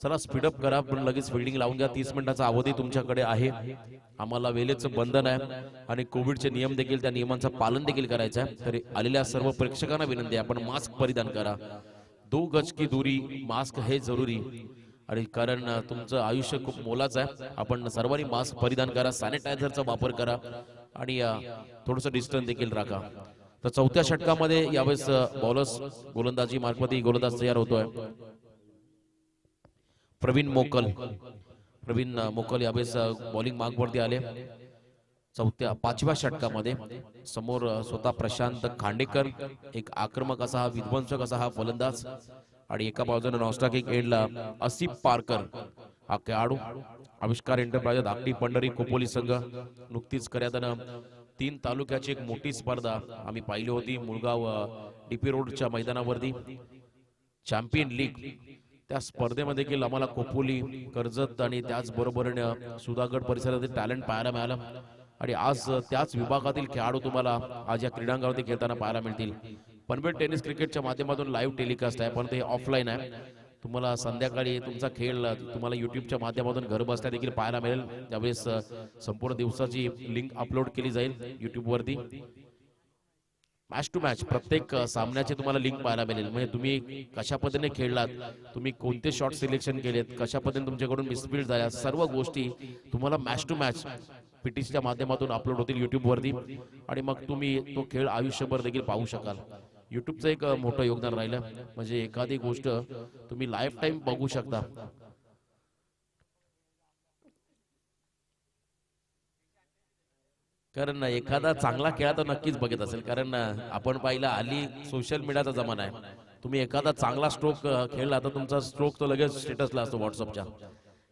चला स्पीडअप करा, पण लगेच फिल्डिंग लावून घ्या. 30 मिनिटाचा अवधी तुमच्याकडे आहे. आम्हाला वेळेचं बंधन आहे आणि कोविडचे नियम देखील, त्या नियमांचं पालन देखील करायचं आहे. तरी आलेल्या सर्व प्रेक्षकांना विनंती आहे, आपण मास्क परिधान करा. 2 गज की दूरी, मास्क हे जरुरी. आणि कारण तुमचं आयुष्य खूप मोलाचं आहे, आपण सर्वांनी मास्क परिधान करा, सॅनिटायझरचा वापर करा आणि थोडंसं डिस्टन्स देखील राखा. तर चौथ्या षटकामध्ये यावेळेस बॉलर्स गोलंदाजी मार्फत गोलंदाज तयार होतोय. प्रवीण मोकल यावेळेस बॉलिंग मार्गवरती आले. 5व्या षटकामध्ये समोर स्वतः प्रशांत खांडेकर, एक आक्रमक असा हा, विध्वंसक असा हा फलंदाज, आणि एका बाजूने नॉनस्टॉकिंग एंडला आसिफ पारकर हा खेळाडू. आविष्कार एंटरप्राइज धाकटी पंढरी कोपोली संघ नुकतीच करण्यात 3 तालुक्याची एक मोठी स्पर्धा आम्ही पाहिली होती मुळगाव डीपी रोडच्या मैदानावरती, चॅम्पियन लीग. त्या स्पर्धेमध्ये देखील आम्हाला कोपोली, कर्जत आणि त्याचबरोबर सुधागड परिसरातील टॅलेंट पाहायला मिळालं. आणि आज त्याच विभागातील खेळाडू तुम्हाला आज या क्रीडांगणावरती खेळताना पाहायला मिळतील. पनवेल टेनिस क्रिकेटच्या माध्यमातून लाईव्ह टेलिकास्ट आहे, पण ते ऑफलाईन आहे. तुम्हाला संध्याकाळी तुमचा खेळ तुम्हाला युट्यूबच्या माध्यमातून घर बसल्या देखील पाहायला मिळेल. त्यावेळेस संपूर्ण दिवसाची लिंक अपलोड केली जाईल युट्यूबवरती. मॅच टू मॅच प्रत्येक सामन्याचे तुम्हाला लिंक पाहायला मिळेल. म्हणजे तुम्ही कशा पद्धतीने खेळलात, तुम्ही कोणते शॉट सिलेक्शन केलेत, कशा पद्धतीने तुमच्याकडून मिसफील्ड झाल्या, सर्व गोष्टी तुम्हाला मॅच टू मॅच पीटीसीच्या माध्यमातून अपलोड होतील युट्यूबवरती. आणि मग तुम्ही तो खेळ आयुष्यभर देखील पाहू शकाल. युट्यूबचं एक मोठं योगदान राहिलं, म्हणजे एखादी गोष्ट तुम्ही लाईफ टाईम बघू शकता. कारण एखादा चांगला खेळा तर नक्कीच बघत असेल, कारण आपण पाहिलं हल्ली सोशल मीडियाचा जमाना आहे. तुम्ही एखादा चांगला स्ट्रोक खेळला तर तुमचा स्ट्रोक तो लगेच स्टेटसला असतो व्हॉट्सअपच्या,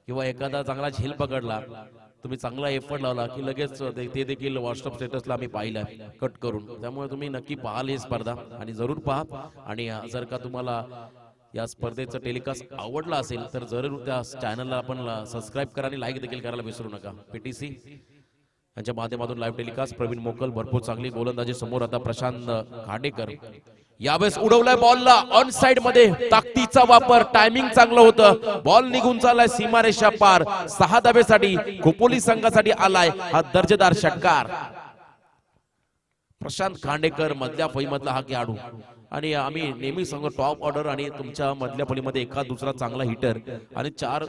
किंवा एखादा चांगला झेल पकडला, तुम्ही चांगला एफर्ट लावला की लगेच ते देखील व्हॉट्सअप स्टेटसला आम्ही पाहिलंय कट करून. त्यामुळे तुम्ही नक्की पाहाल ही स्पर्धा आणि जरूर पहा. आणि जर का तुम्हाला या स्पर्धेचं टेलिकास्ट आवडला असेल तर जरूर त्या चॅनलला आपण सबस्क्राईब करा आणि लाईक देखील करायला विसरू नका. पीटीसी यांच्या माध्यमातून लाईव्ह टेलिकास्ट. प्रवीण मोकल भरपूर चांगली गोलंदाजी. समोर आता प्रशांत खांडेकर. यावेळेस उडवलाय बॉलला ऑन साइड मध्ये, ताकदीचा वापर, टायमिंग चांगलं होतं, बॉल निघून चाललाय सीमारेषा पार. 6 धावेसाठी खोपोली संघासाठी आलाय हा दर्जेदार षटकार. प्रशांत खांडेकर मधल्या फळीमधला हा खेळाडू, आणि आम्ही नेहमी सांगतो टॉप ऑर्डर आणि तुमच्या मधल्या फळीमध्ये एखाद दुसरा चांगला हिटर आणि 4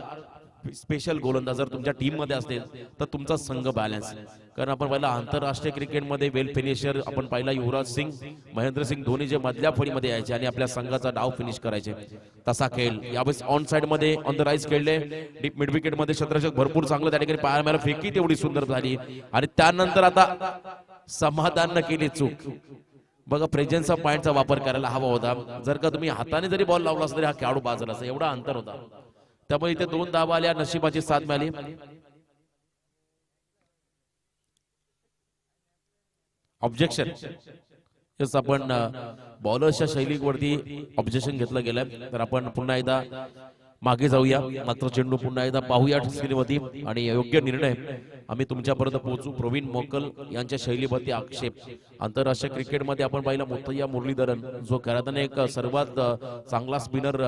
स्पेशल गोलंदाज जर तुमच्या टीम मध्ये असतील तर तुमचा संघ बॅलन्स. कारण आपण पाहिलं आंतरराष्ट्रीय क्रिकेटमध्ये वेल फिनिशर आपण पाहिला युवराज सिंग, महेंद्र सिंग धोनी जे मधल्या फळीमध्ये यायचे आणि आपल्या संघाचा डाव फिनिश करायचे, तसा खेळ यावेळेस ऑन साइड मध्ये ऑन द राईज खेळले. डीप मिड विकेट मध्ये क्षेत्ररक्षक भरपूर चांगलं त्या ठिकाणी पाहायला मिळालं. फेकी तेवढी सुंदर झाली आणि त्यानंतर आता समाधान न केली चूक. बघा प्रेझेन्स ऑफ पॉइंटचा वापर करायला हवा होता. जर का तुम्ही हाताने जरी बॉल लावला असता तरी हा खेळाडू बाजूला असता, एवढा अंतर होता. त्यामुळे इथे 2 धावा आल्या, नशिबाची साथ मिळाली. ऑब्जेक्शन. यस, आपण बॉलर्सच्या शैलीवरती ऑब्जेक्शन घेतलं गेलंय. तर आपण पुन्हा एकदा मागे जाऊया, मात्र चेंडू पुन्हा एकदा पाहूया स्क्रीनवरती आणि योग्य निर्णय आम्ही तुमच्यापर्यंत पोहोचू. प्रवीण मोकल यांच्या शैलीवरती आक्षेप. आंतरराष्ट्रीय क्रिकेटमध्ये आपण पाहिला मुथय्या मुरलीधरन जो खऱ्याने एक सर्वात चांगला स्पिनर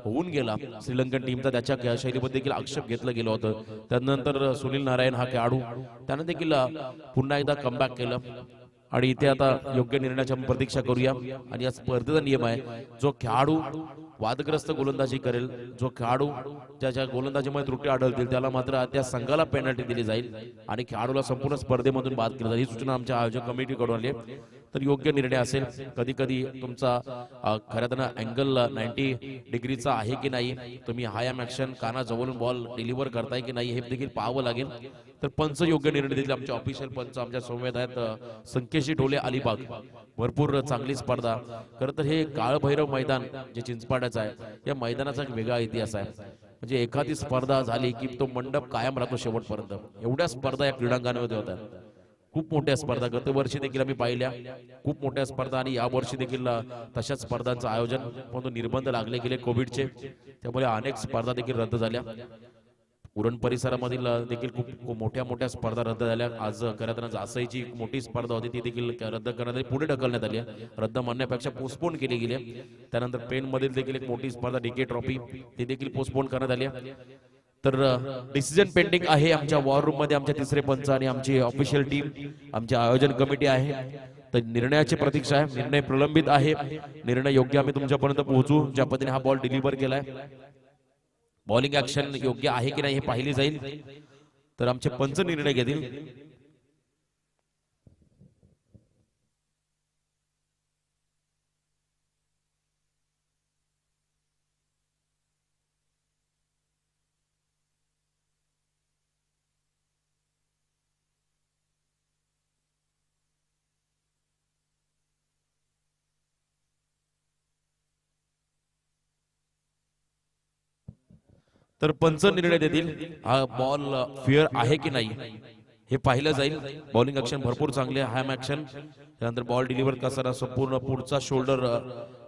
होऊन गेला श्रीलंकन टीमचा, त्याच्या शैलीबद्दल देखील आक्षेप घेतलं गेलं होतं. त्यानंतर सुनील नारायण हा खेळाडू त्याने देखील पुन्हा एकदा कमबॅक केलं. आणि इथे आता योग्य निर्णयाची आपण प्रतीक्षा करूया. आणि या स्पर्धेचा नियम आहे, जो खेळाडू वादग्रस्त गोलंदाजी करेल, जो खेळाडू ज्याच्या गोलंदाजीमध्ये त्रुटी आढळतील त्याला मात्र त्या संघाला पेनल्टी दिली जाईल आणि खेळाडूला संपूर्ण स्पर्धेमधून बाद केलं जाईल. ही सूचना आमच्या आयोजक कमिटीकडून आली आहे. तर योग्य निर्णय असेल. कधी कधी तुमचा खऱ्यानं अँगल 90 डिग्रीचा आहे की नाही, तुम्ही हाय ऍक्शन कानाजवळून बॉल डिलिव्हर करताय की नाही हे देखील पाहावं लागेल. तर पंच योग्य निर्णय देतील. आमचे ऑफिशियल पंच आमच्या समवेत आहेत संकेशी ढोले अलिबाग. भरपूर चांगली स्पर्धा. खरं तर हे काळभैरव मैदान जे चिंचपाड्याचं आहे, या मैदानाचा एक वेगळा इतिहास आहे. म्हणजे एखादी स्पर्धा झाली की तो मंडप कायम राहतो शेवटपर्यंत. एवढ्या स्पर्धा या क्रीडांगणामध्ये होतात. खूप मोठ्या स्पर्धा गतवर्षी देखील आम्ही पाहिल्या, खूप मोठ्या स्पर्धा. आणि या वर्षी देखील तशाच स्पर्धांचं आयोजन, परंतु निर्बंध लागले गेले कोविडचे, त्यामुळे अनेक स्पर्धा देखील रद्द झाल्या. उरण परिसरामधील देखील खूप मोठ्या मोठ्या स्पर्धा रद्द झाल्या. आज खऱ्या जासईची मोठी स्पर्धा होती ती देखील रद्द करण्यात आली, पुढे ढकलण्यात आली. रद्द मानण्यापेक्षा पोस्टपोन केली गेली. त्यानंतर पेन मधील देखील एक मोठी स्पर्धा डीके ट्रॉफी ती देखील पोस्टपोन करण्यात आली. तर डिसिजन पेंडिंग आहे आमच्या वॉर रूम मध्ये. आमच्या तिसरे पंच आणि आमची ऑफिशियल टीम, आमची आयोजन कमिटी आहे. तर निर्णयाची प्रतीक्षा आहे. निर्णय प्रलंबित आहे. निर्णय योग्य आम्ही तुमच्यापर्यंत पोहोचू. ज्या पद्धतीने हा बॉल डिलिव्हर केलाय, बॉलिंग ऍक्शन योग्य आहे की नाही हे पाहिली जाईल. तर आमचे पंच निर्णय घेतील. तर पंच निर्णय देतील. हा बॉल फेअर आहे की नाही हे पाहिलं जाईल. बॉलिंग ऍक्शन भरपूर चांगले, हॅम ऍक्शन. त्यानंतर बॉल डिलिव्हर करताना संपूर्ण पुढचा शोल्डर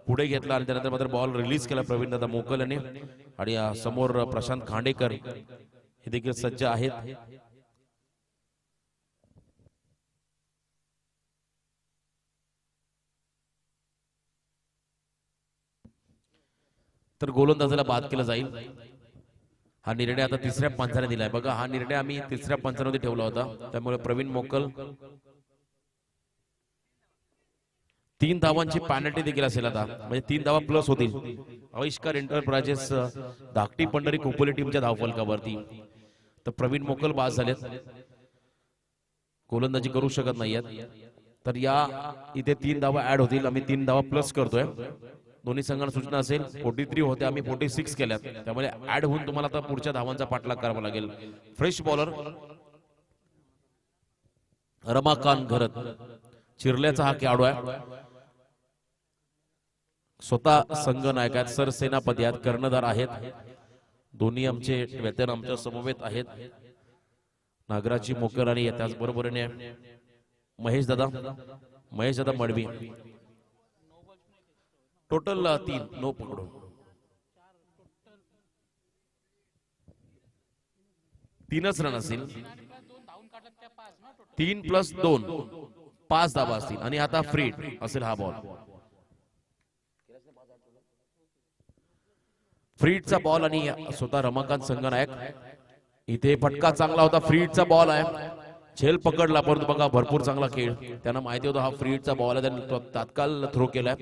पुढे घेतला आणि त्यानंतर मात्र बॉल रिलीज केला प्रवीण दादा मोकल यांनी. आणि समोर प्रशांत खांडेकर हे देखील सज्ज आहेत. तर गोलंदाजाला बाद केलं जाईल. हा निर्णय आता तिसऱ्या पंचाने दिलाय. बघा हा निर्णय आम्ही तिसऱ्या पंचामध्ये ठेवला होता. त्यामुळे प्रवीण मोकल 3 धावांची पॅनल्टी देखील असेल आता, म्हणजे 3 धावा प्लस होतील. आविष्कार एंटरप्राइजेस धाकटी पंढरी खोपोली टीमच्या धावफलकावरती. तर प्रवीण मोकल बाद झालेत, गोलंदाजी करू शकत नाहीयेत. तर या इथे 3 धावा ऍड होतील. आम्ही 3 धावा प्लस करतोय. दोन्ही संघांना सूचना असेल. 43 होते, आम्ही 46 केल्यात. त्यामुळे ऍड होऊन तुम्हाला आता पुढच्या धावांचा पाठलाग करावा लागेल. फ्रेश बॉलर रमाकांत घरत चिरल्याचा हा खेळाडू आहे. स्वतः संघनायक आहेत, सरसेनापती आहेत, कर्णधार आहेत. दोन्ही आमचे वेतन आमच्या समवेत आहेत. नागराची मोकर आणि त्याच बरोबरीने महेश दादा मडवी. टोटल 3 नो पकडून 3च रन असतील. 3 + 2 5 धावा असतील आणि आता फ्री असेल हा बॉल. फ्रीडचा बॉल आणि स्वतः रमाकांत संघनायक. इथे फटका चांगला होता. फ्रीडचा बॉल आहे, झेल पकडला परंतु बघा भरपूर चांगला खेळ. त्यांना माहिती होता हा फ्रीडचा बॉल आहे, त्यांनी तात्काळ थ्रो केलाय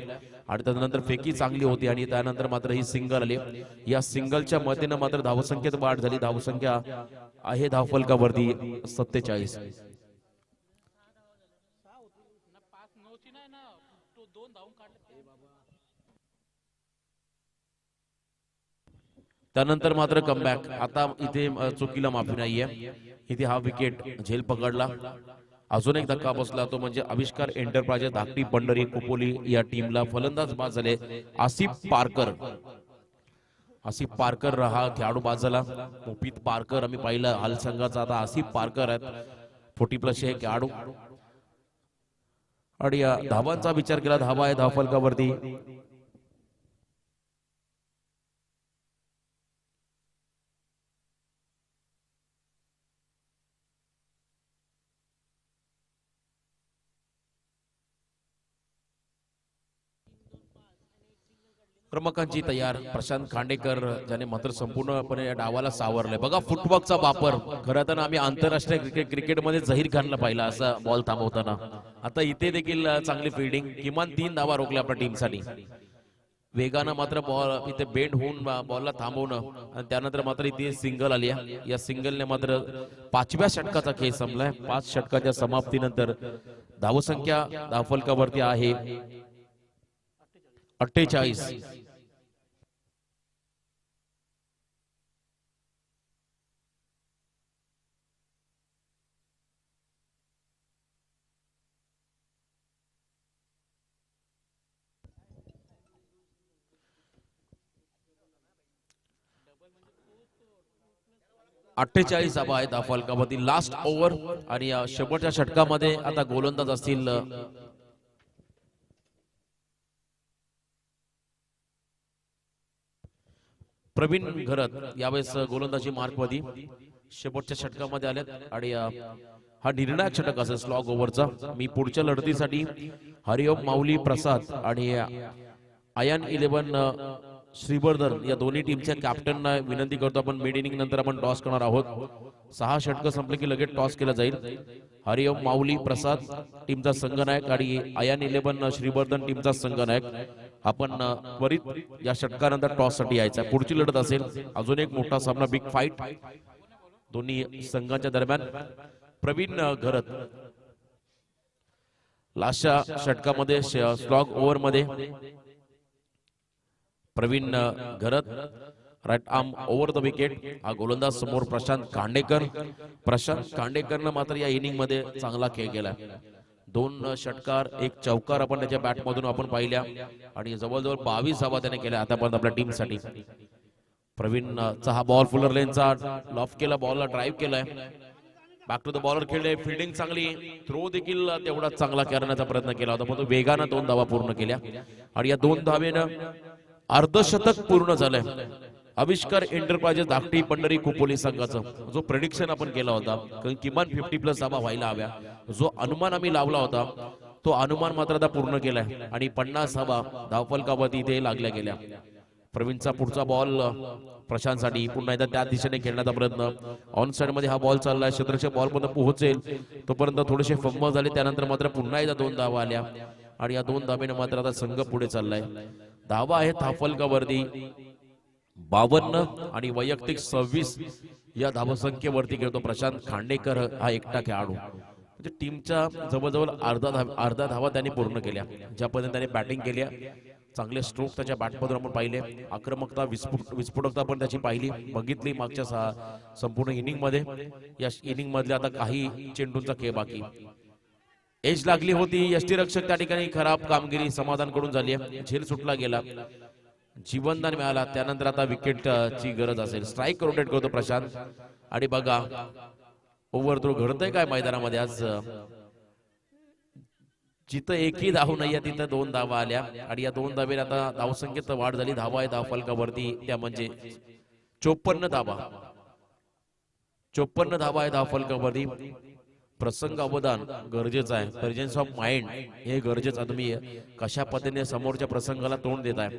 आणि त्यानंतर फेकी चांगली होती आणि त्यानंतर मात्र ही सिंगल आली. या सिंगलच्या मदतीने मात्र धावसंख्येत वाढ झाली. धावसंख्या आहे धावफलकावरती 47. त्यानंतर मात्र कमबॅक. आता इथे चुकीला माफी नाहीये. इथे हा विकेट झेल पकडला. अजून एक धक्का बसला तो म्हणजे आविष्कार एंटरप्राइजेस धाकटी पंढरी कुपोली या टीमला फलंदाज बाद झाले आसिफ पारकर हा खेळाडू बाद झाला. मोफित पारकर आम्ही पाहिलं हाल संघाचा, आता आसिफ पारकर आहेत 40+ हे खेळाडू. आणि या धावांचा विचार केला, धावा आहे धावफलकावरती रमाकांतजी तयार. प्रशांत खांडेकर ज्याने मात्र संपूर्णपणे या डावाला सावरलंय. बघा फुटवर्कचा वापर. खरं तर आम्ही आंतरराष्ट्रीय क्रिकेटमध्ये झहीर खानला पाहिला असा बॉल थांबवताना. आता इथे देखील चांगली फिल्डिंग. किमान 3 धावा रोखल्या आपल्या टीमसाठी. वेगानं मात्र बॉल इथे बेंड होऊन बॉलला थांबवणं आणि त्यानंतर मात्र इथे सिंगल आली. या सिंगलने मात्र 5व्या षटकाचा खेळ संपलाय. 5 षटकाच्या समाप्तीनंतर धावसंख्या धावफलकावरती आहे 48. 48 धावा आहेत धावफलकावरती. लास्ट ओव्हर आणि शेवटच्या षटकामध्ये आता गोलंदाज असतील प्रवीण घरत. यावेळेस गोलंदाजी मार्कमध्ये शेवटच्या षटकामध्ये आल्यात आणि हा निर्णायक षटक असेल स्लॉग ओव्हरचा. मी पुढच्या लढतीसाठी हरिओम माऊली प्रसाद आणि आयन 11 श्रीवर्धन या दोन्ही टीमच्या कॅप्टनना विनंती करतो. आपण मिड इनिंग नंतर आपण टॉस करणार आहोत. 6 षटकं संपले की लगेच टॉस केला जाईल. हरिओम माऊली प्रसाद टीमचा संघनायक आणि आयन 11 श्रीवर्धन टीमचा संघनायक. आपण त्वरित या षटकानंतर टॉस साठी यायचा. पुढची लढत असेल अजून एक मोठा सामना, बिग फाईट दोन्ही संघांच्या दरम्यान. प्रवीण घरत लास्टच्या षटकामध्ये स्लॉग ओव्हर मध्ये Praveen Gharat right arm over the wicket. हा गोलंदाज समोर प्रशांत खांडेकरनं मात्र या इनिंग मध्ये चांगला खेळ केला. 2 षटकार 1 चौकार आपण त्याच्या बॅट मधून आपण पाहिल्या आणि जवळजवळ 22 धावा त्याने केल्या आतापर्यंत आपल्या टीम साठी. प्रवीणचा हा बॉल फुलर लेनचा लॉफ केला, बॉलला ड्राईव्ह केलाय, बॅक टू द बॉलर खेळले, फिल्डिंग चांगली, थ्रो देखील तेवढा चांगला करण्याचा प्रयत्न केला होता पण तो वेगानं 2 धावा पूर्ण केल्या आणि या 2 धावेनं अर्धशतक पूर्ण झालंय आविष्कार एंटरप्राइजेस धाकटी पंढरी कुपोली संघाचं. जो प्रेडिक्शन आपण केला होता किमान 50+ धावा व्हायला हव्या, जो अनुमान आम्ही लावला होता तो अनुमान मात्र आता पूर्ण केलाय आणि 50 धावा धावफलकावरती इथे लागल्या गेल्या. प्रवीणचा पुढचा बॉल प्रशांतसाठी पुन्हा एकदा त्या दिशेने खेळण्याचा प्रयत्न. ऑन साइड मध्ये हा बॉल चाललाय, क्षेत्रच्या बॉल मध्ये पोहोचेल तोपर्यंत थोडेसे फंबल झाले, त्यानंतर मात्र पुन्हा एकदा 2 धावा आल्या आणि या 2 धावेने मात्र आता संघ पुढे चाललाय. धावा आहेत धावफलकावरती 52 आणि वैयक्तिक 26 या धावसंख्येवरती खेळतो प्रशांत खांडेकर हा एकटा खेळाडू. म्हणजे टीमच्या जवळजवळ अर्धा धावा त्यांनी पूर्ण केल्या. ज्या पद्धतीने त्याने बॅटिंग केली, चांगले स्ट्रोक त्याच्या बॅटमधून आपण पाहिले, आक्रमकता विस्फोटकता पण त्याची पाहिली बघितली मागच्या संपूर्ण इनिंग मध्ये. या इनिंग मधल्या आता काही चेंडूंचा खेळ बाकी. एज लागली होती, यष्टीरक्षक त्या ठिकाणी खराब कामगिरी समाधान कडून झाली आहे, झेल सुटला गेला, जीवनदान मिळाला. त्यानंतर आता विकेट ची गरज असेल. स्ट्राईक रोटेट करतो प्रशांत. आणि बघा ओव्हर थ्रो घडतंय काय मैदानामध्ये आज. जिथं एकही धाव नाहीये तिथं 2 धावा आल्या आणि या 2 धावेला आता धावसंख्येत वाढ झाली. धावा आहे धाव फलकावरती त्या म्हणजे 54 धावा. 54 धावा आहे धाव फलकावरती. प्रसंग अवधान गरजेचं आहे. प्रेझेन्स ऑफ माइंड हे गरजेचं आहे. तुम्ही कशा पद्धतीने समोरच्या प्रसंगाला तोंड देत आहे.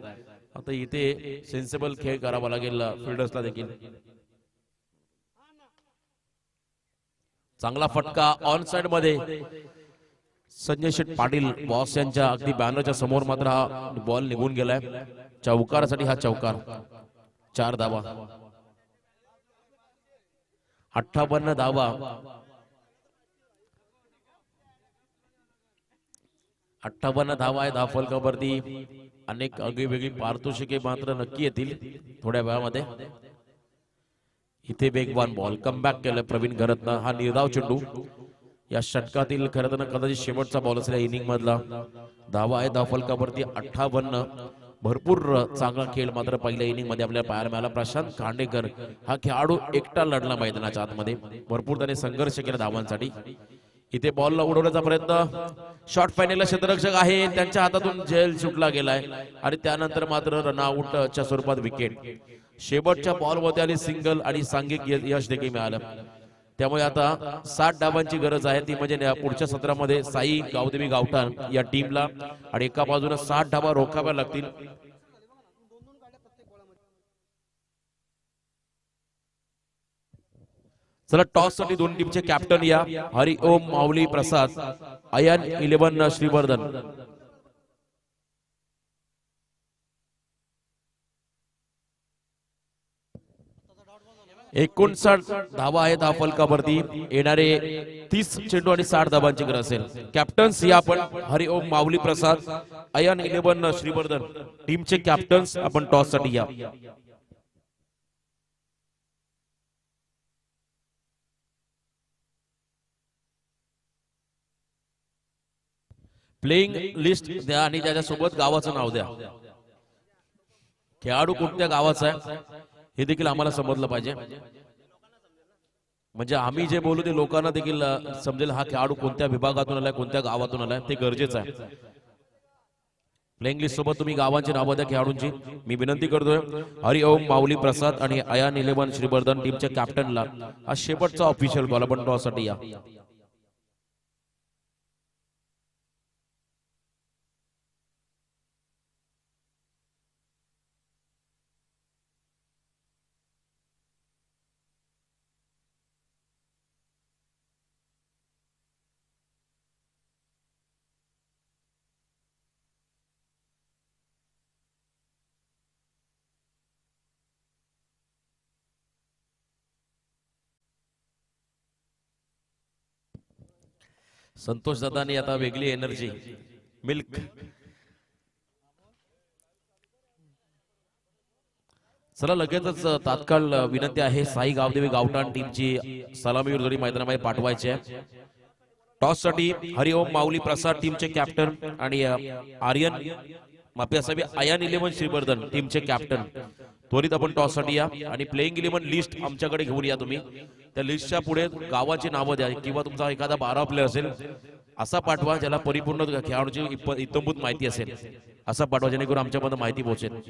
आता इथे सेन्सिबल खेळ करावा लागेल फिल्डर्सला देखील. चांगला फटका ऑन साइड मध्ये संजय शेठ पाटील बॉस यांच्या अगदी बॅनरच्या समोर मात्र हा बॉल निघून गेलाय. चौकारासाठी हा चौकार. 4 धावा. 58 धावा. 58 धावा आहे धाव फलकावरती. अनेक आगळीवेगळी पारितोषिके मात्र नक्की येतील थोड्या वेळामध्ये. इथे वेगवान बॉल कमबॅक केलं प्रवीण घरतनं. हा निर्धाव चेंडू या षटकातील खरं तर कदाचित शेवटचा बॉल असेल इनिंग मधला. धावा आहे धाव फलकावरती 58. भरपूर चांगला खेळ मात्र पहिल्या इनिंग मध्ये आपल्याला पाहायला मिळाला. प्रशांत खांडेकर हा खेळाडू एकटा लढला मैदानाच्या आतमध्ये. भरपूर त्याने संघर्ष केला धावांसाठी. इथे बॉलला उडवण्याचा प्रयत्न. शॉर्ट फायनलला क्षेत्ररक्षक आहे त्यांच्या हातातून झेल सुटला गेलाय आणि त्यानंतर मात्र रनआउटच्या स्वरूपात विकेट. शेवटच्या बॉलमध्ये आली सिंगल आणि सांघिक यश देखील मिळालं. त्यामुळे आता 60 धावांची गरज आहे. ती म्हणजे पुढच्या सत्रामध्ये साई गावदेवी गावठाण या टीमला आणि एका बाजूने 60 धावा रोखाव्या लागतील. चला टॉस साठी दोन टीमचे कॅप्टन या. हरिओम माऊली प्रसाद, अयन 11 श्रीवर्धन. 59 धावा आहेत धाव फलकावरती. येणारे 30 चेंडू आणि 60 धावांची गरज असेल. कॅप्टन्स या आपण हरिओम माऊली प्रसाद, अयन 11 श्रीवर्धन टीमचे कॅप्टन्स आपण टॉस साठी या. प्लेइंग लिस्ट द्या आणि त्याच्यासोबत गावाचं नाव द्या. खेळाडू कोणत्या गावाचा आहे हे देखील आम्हाला समजलं पाहिजे. म्हणजे आम्ही जे बोलू ते लोकांना देखील समजेल हा खेळाडू कोणत्या विभागातून आलाय, कोणत्या गावातून आलाय ते गरजेचं आहे. प्लेइंग लिस्ट सोबत तुम्ही गावांची नावं द्या खेळाडूंची. मी विनंती करतोय हरिओम माऊली प्रसाद आणि अयान 11 श्रीवर्धन टीमच्या कॅप्टनला हा शेवटचा ऑफिशियल कॉल आपण टॉस साठी या. संतोष दादानी आता वेगळी एनर्जी मिल्क. चला लगेचच तात्काळ विनंती आहे साई गावदेवी गावठाण टीमची सलामीवर जोडी मैदानामध्ये पाठवायची आहे. टॉस साठी हरिओम माऊली प्रसाद टीमचे कॅप्टन आणि आर्यन माफी असावी अयान 11 श्रीवर्धन टीमचे कॅप्टन. त्वरित आपण टॉस साठी या आणि प्लेइंग 11 लिस्ट आमच्याकडे घेऊन या. तुम्ही त्या लिस्टच्या पुढे गावाची नावं द्या किंवा तुमचा एखादा 12 प्लेयर असेल असा पाठवा ज्याला परिपूर्ण खेळाडूची इत्तंभूत माहिती असेल असा पाठवा जेणेकरून आमच्यापर्यंत माहिती पोहोचेल.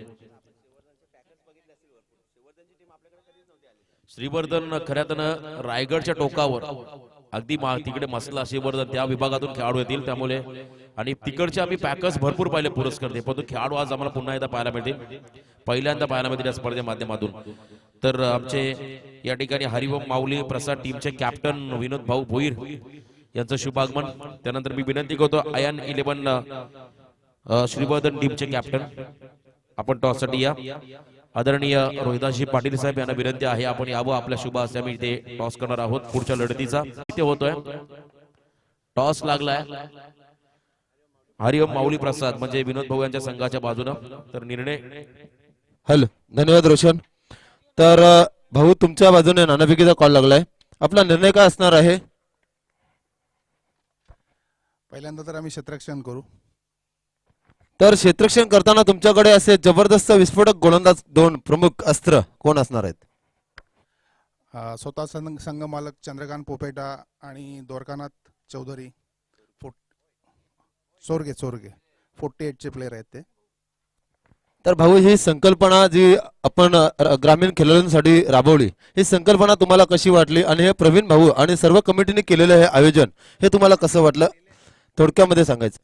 श्रीवर्धन खऱ्यातनं रायगडच्या टोकावर अगदी तिकडे मसला श्रीवर्धन त्या विभागातून खेळाडू येतील. त्यामुळे आणि तिकडचे आम्ही पॅकर्स भरपूर पाहिले पुरस्कार दे परंतु खेळाडू आज आम्हाला पुन्हा एकदा पाहायला मिळतील. पहिल्यांदा पाहायला मिळतील या स्पर्धे माध्यमातून. तर आमचे या ठिकाणी हरिओम माऊली प्रसाद टीमचे कॅप्टन विनोद भाऊ भोईर यांचं शुभागमन. त्यानंतर मी विनंती करतो अयान 11 श्रीवर्धन टीमचे कॅप्टन आपण टॉस साठी या. आदरणीय रोहिदासजी पाटील साहेब यांना विनंती आहे आपण यावं आपल्या शुभ हस्ते आम्ही इथे टॉस करणार आहोत. पुढच्या लढतीचा इथे होतोय. टॉस लागलाय हरिओम माऊली प्रसाद म्हणजे विनोद भाऊ यांच्या संघाच्या बाजूनं. तर निर्णय. हॅलो धन्यवाद रोशन. तर भाऊ तुमच्या बाजूने नानाफिकीचा कॉल लागलाय. आपला निर्णय काय असणार आहे? पहिल्यांदा तर आम्ही क्षेत्ररक्षण करू. तर क्षेत्ररक्षण करताना तुमच्याकडे असे जबरदस्त विस्फोटक गोलंदाज दोन प्रमुख अस्त्र कोण असणार आहेत? स्वतः संघ मालक चंद्रकांत पोपेटा आणि द्वारकानाथ चौधरी. चोरगे 48 चे प्लेयर आहेत ते. तर भाऊ ही संकल्पना जी आपण ग्रामीण खेळाडूंसाठी राबवली, ही संकल्पना तुम्हाला कशी वाटली आणि हे प्रवीण भाऊ आणि सर्व कमिटीने केलेलं हे आयोजन हे तुम्हाला कसं वाटलं, थोडक्यामध्ये सांगायचं?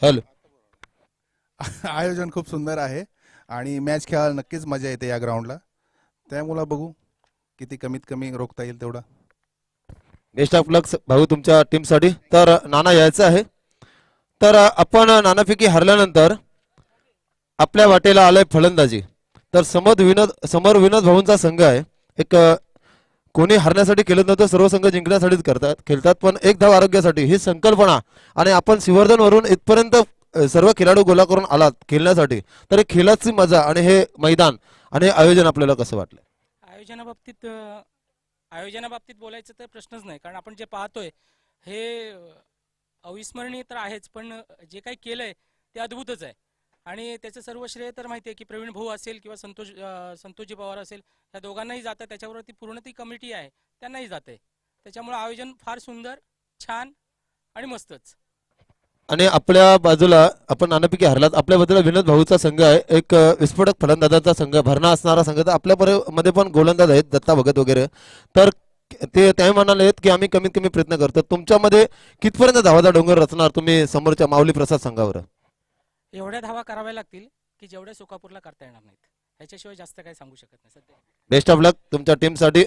हॅलो. आयोजन खूप सुंदर आहे आणि मॅच खेळायला नक्कीच मजा येते या ग्राउंडला. त्यामुळे बघू किती कमीत कमी रोखता येईल तेवढा. बेस्ट ऑफ लक भाऊ तुमच्या टीमसाठी. तर नाना यायचं आहे. तर आपण नानापैकी हरल्यानंतर आपल्या वाटेला आलाय फलंदाजी. तर समोर विनोद भाऊंचा संघ आहे. एक कोणी हरण्यासाठी केलं नव्हतं, सर्व संघ जिंकण्यासाठीच खेळतात. पण एक धाव आरोग्यासाठी ही संकल्पना आणि आपण सिवर्धन वरून इथपर्यंत सर्व खेळाडू गोला करून आलात खेळण्यासाठी. तर खेळाची मजा आणि हे मैदान आणि आयोजन आपल्याला कसं वाटलं? आयोजनाबाबतीत बोलायचं तर प्रश्नच नाही, कारण आपण जे पाहतोय हे अविस्मरणीय तर आहेच, पण जे काही केलंय ते अद्भुतच आहे. आणि त्याचं सर्व श्रेय तर माहिती आहे की प्रवीण भाऊ असेल किंवा संतोषजी पवार असेल, या दोघांनाही जातं. त्याच्यावरती पूर्ण ती कमिटी आहे त्यांनाही जाते. त्याच्यामुळे आयोजन फार सुंदर, छान आणि मस्तच. आणि आपल्या बाजूला आपण नानापैकी हरलात, आपल्या बाजूला विनोद भाऊचा संघ आहे, एक विस्फोटक फलंदाजाचा संघ, भरणा असणारा संघ. तर आपल्या मध्ये पण गोलंदाज आहेत दत्ता भगत वगैरे. तर ते म्हणाले की आम्ही कमीत कमी प्रयत्न करतो. तुमच्यामध्ये कितपर्यंत धावाचा डोंगर रचणार तुम्ही समोरच्या माऊली प्रसाद संघावर? एवढ्या धावा कराव्या लागतील की जेवढ्या सोकापूरला करता येणार नाहीत. ह्याच्याशिवाय जास्त काही सांगू शकत नाही सध्या. बेस्ट ऑफ लक तुमच्या टीमसाठी.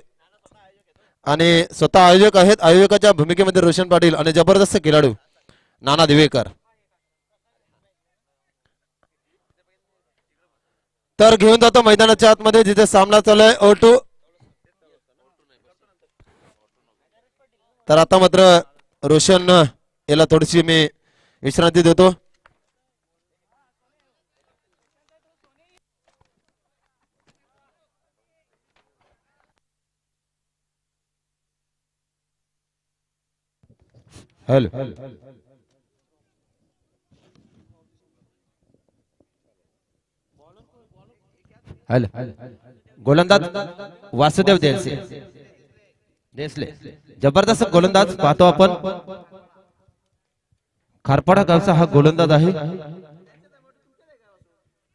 आणि स्वतः आयोजक आहेत, आयोजकाच्या भूमिकेमध्ये रोशन पाटील आणि जबरदस्त खेळाडू नाना दिवेकर. तर घेऊन जातो मैदानाच्या आतमध्ये जिथे सामना चालू आहे O2. तर आता मात्र रोशन याला थोडीशी मी विश्रांती देतो. हॅलो. हॅलो. गोलंदाज वासुदेव देसले जबरदस्त गोलंदाज पाहतो आपण. खारपाडा गावचा हा गोलंदाज आहे.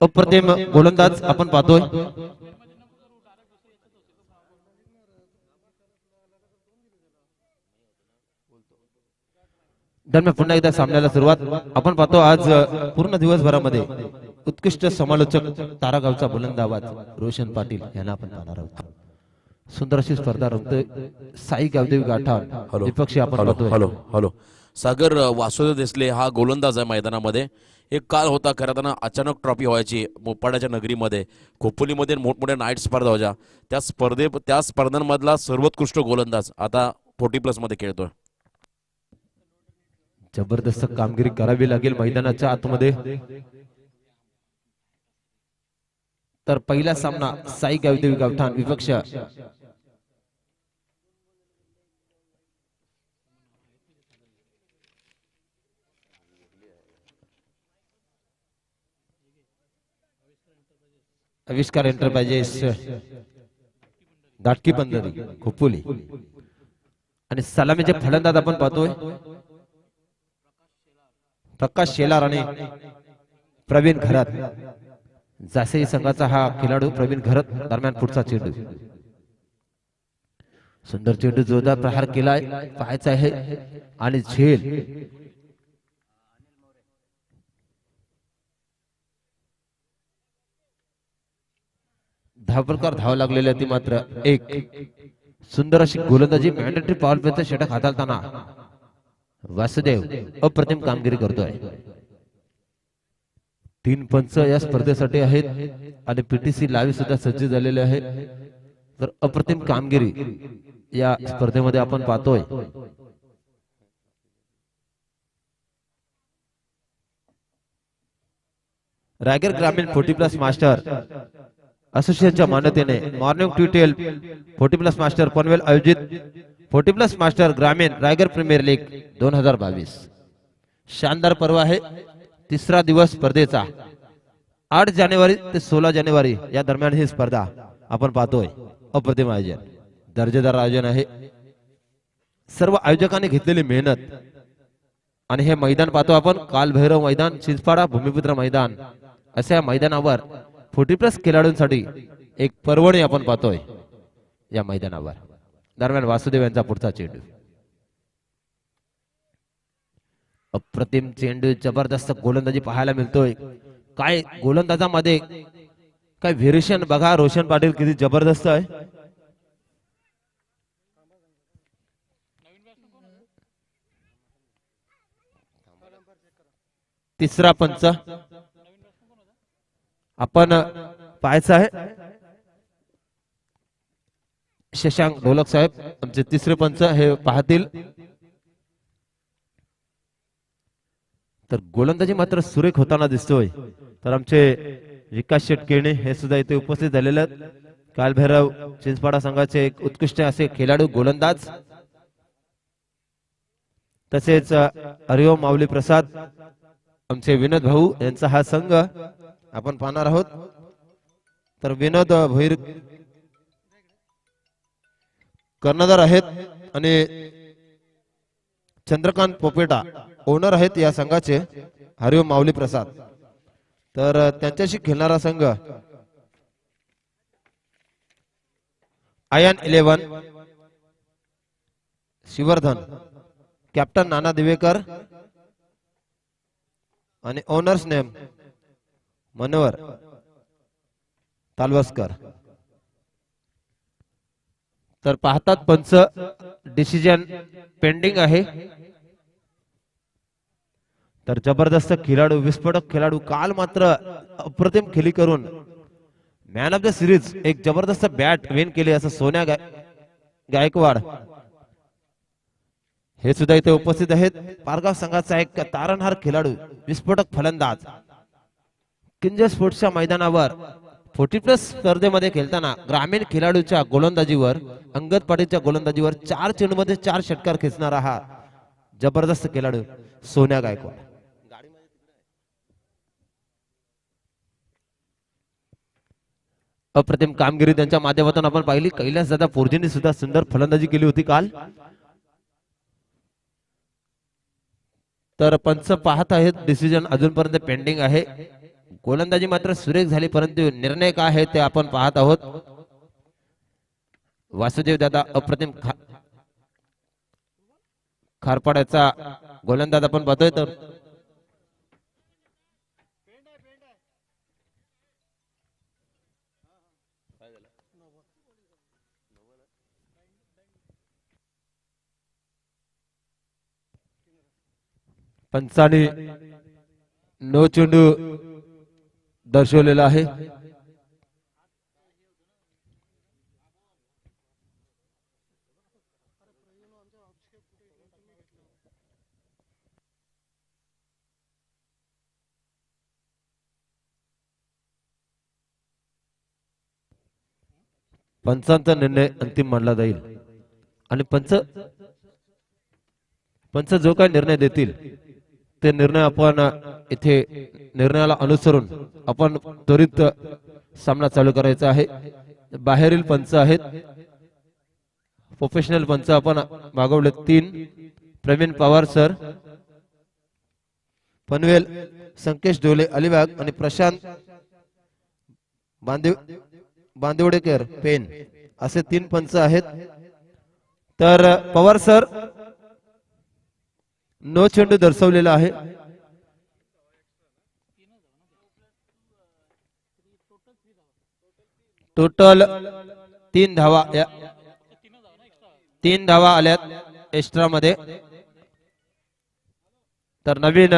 अप्रतिम गोलंदाज आपण पाहतोय. दरम्यान पुन्हा एकदा सामन्याला सुरुवात आपण पाहतो. आज पूर्ण दिवसभरामध्ये उत्कृष्ट समालोचक तारागावचा बुलंद आवाज रोशन पाटील यांना आपण पाहणार आहोत. सुंदर अशी स्पर्धा रंगतोय. साई गावदेवी गाठाण विपक्षी आपण पाहतोय. हॅलो. सागर वासुदेव देसले हा गोलंदाज आहे मैदानामध्ये. एक काल होता करताना अचानक ट्रॉफी व्हायची मोपाड्याच्या नगरीमध्ये, खोपोलीमध्ये मोठमोठ्या नाईट स्पर्धा व्हायच्या. त्या स्पर्धांमधला सर्वोत्कृष्ट गोलंदाज आता 40+ मध्ये खेळतोय. जबरदस्त कामगिरी करावी लागेल मैदानाच्या आतमध्ये. तर पहिला सामना साई गावदेवी गावठाण विपक्ष आविष्कार एंटरप्राइजेस दाटकी बंदरी खोपोली. आणि सलामीचे फलंदाज आपण पाहतोय प्रकाश शेलार आणि प्रवीण घरात. जासई संघाचा हा खेळाडू प्रवीण घरात. दरम्यान पुढचा चेंडू, सुंदर चेंडू, जोरदार प्रहार केलाय, पाहायचा आहे आणि झेल. धावप्रकार धाव लागलेली ती मात्र एक. सुंदर अशी गोलंदाजी मॅन्डेटरी पॉवर प्लेचा षटक हाताळताना वासुदेव अप्रतिम कामगिरी करतोय. 3 पंच या स्पर्धेसाठी आहेत आणि पीटीसी लाईव्ह सुद्धा सज्ज झालेले आहे. तर अप्रतिम कामगिरी या स्पर्धेमध्ये आपण पाहतोय. रायगड ग्रामीण 40+ मास्टर असोसिएशनच्या मान्यतेने मॉर्निंग ट्युटेल 40+ मास्टर पनवेल आयोजित 40+ मास्टर ग्रामीण रायगड प्रीमियर लीग 2022 शानदार पर्व आहे. तिसरा दिवस स्पर्धेचा 8 जानेवारी ते 16 जानेवारी या दरम्यान ही स्पर्धा आपण पाहतोय. अप्रतिम आयोजन, दर्जेदार आयोजन आहे. सर्व आयोजकांनी घेतलेली मेहनत आणि हे मैदान पाहतो आपण कालभैरव मैदान, चिंचपाडा भूमिपुत्र मैदान अशा मैदानावर 40+ खेळाडूंसाठी एक पर्वणी आपण पाहतोय या मैदानावर. दरम्यान वासुदेव यांचा पुढचा चेंडू, अप्रतिम चेंडू, जबरदस्त गोलंदाजी पाहायला मिळतोय. काय गोलंदाजामध्ये काय व्हेरिएशन बघा. रोशन पाटील किती जबरदस्त आहे. तिसरा पंच आपण पाहायचं आहे. शशांक ढोलक साहेब आमचे तिसरे पंच हे पाहतील. तर गोलंदाजी मात्र सुरेख होताना दिसतोय. तर आमचे विकास शेटकेणे हे सुद्धा इथे उपस्थित झालेले आहेत. कालभैरव चिंचपाडा संघाचे एक उत्कृष्ट असे खेळाडू गोलंदाज, तसेच हरिओम माऊली प्रसाद आमचे विनोद भाऊ यांचा हा संघ आपण पाहणार आहोत. तर विनोद भोईर कर्णधार आहेत आणि चंद्रकांत पोपेटा ओनर आहेत या संघाचे, हरिओम माऊली प्रसाद. तर त्यांच्याशी खेळणारा संघ आयन 11 शिवर्धन, कॅप्टन नाना दिवेकर आणि ओनर्स नेम मनोहर तालवस्कर. तर पाहतात पंच डिसिजन पेंडिंग आहे. तर जबरदस्त खेळाडू, विस्फोटक खेळाडू, काल मात्र अप्रतिम खेळी करून मॅन ऑफ द सिरीज एक जबरदस्त बॅट विन केली असं सोन्या गायकवाड हे सुद्धा इथे उपस्थित आहेत. पारगाव संघाचा एक तारणहार खेळाडू, विस्फोटक फलंदाज. किंजल स्पोर्ट्सच्या मैदानावर 40+ स्पर्धेमध्ये खेळताना ग्रामीण खेळाडूच्या गोलंदाजीवर, अंगद पाटीलच्या गोलंदाजीवर 4 चेंडूमध्ये 4 षटकार खेचणारा हा जबरदस्त खेळाडू सोन्या गायकवाड. अप्रतिम कामगिरी त्यांच्या माध्यमातून आपण पाहिली. कैलास दादा पोर्जेनी सुद्धा सुंदर फलंदाजी केली होती काल. तर पंच पाहत आहेत, डिसिजन अजूनपर्यंत पेंडिंग आहे. गोलंदाजी मात्र सुरेख झाली, परंतु निर्णय काय आहे ते आपण पाहत आहोत. वासुदेव दादा अप्रतिम खारपाड्याचा गोलंदाज आपण पाहतोय. तर पंचाने नो चेंडू दर्शवलेला आहे. पंचांचा निर्णय अंतिम मानला जाईल आणि पंच जो काय निर्णय देतील ते निर्णय आपण इथे निर्णयाला अनुसरून आपण त्वरित सामना चालू करायचा आहे. बाहेरील पंच आहेत, प्रोफेशनल पंच आपण मागवले 3. प्रवीण पवार सर, पनवेल संकेश डोले अलिबाग आणि प्रशांत बांदिवडेकर पेन असे 3 पंच आहेत. तर पवार सर नो चेंडू दर्शवलेला आहे. टोटल 3 धावा, 3 धावा आल्यात एक्स्ट्रा मध्ये. तर नवीन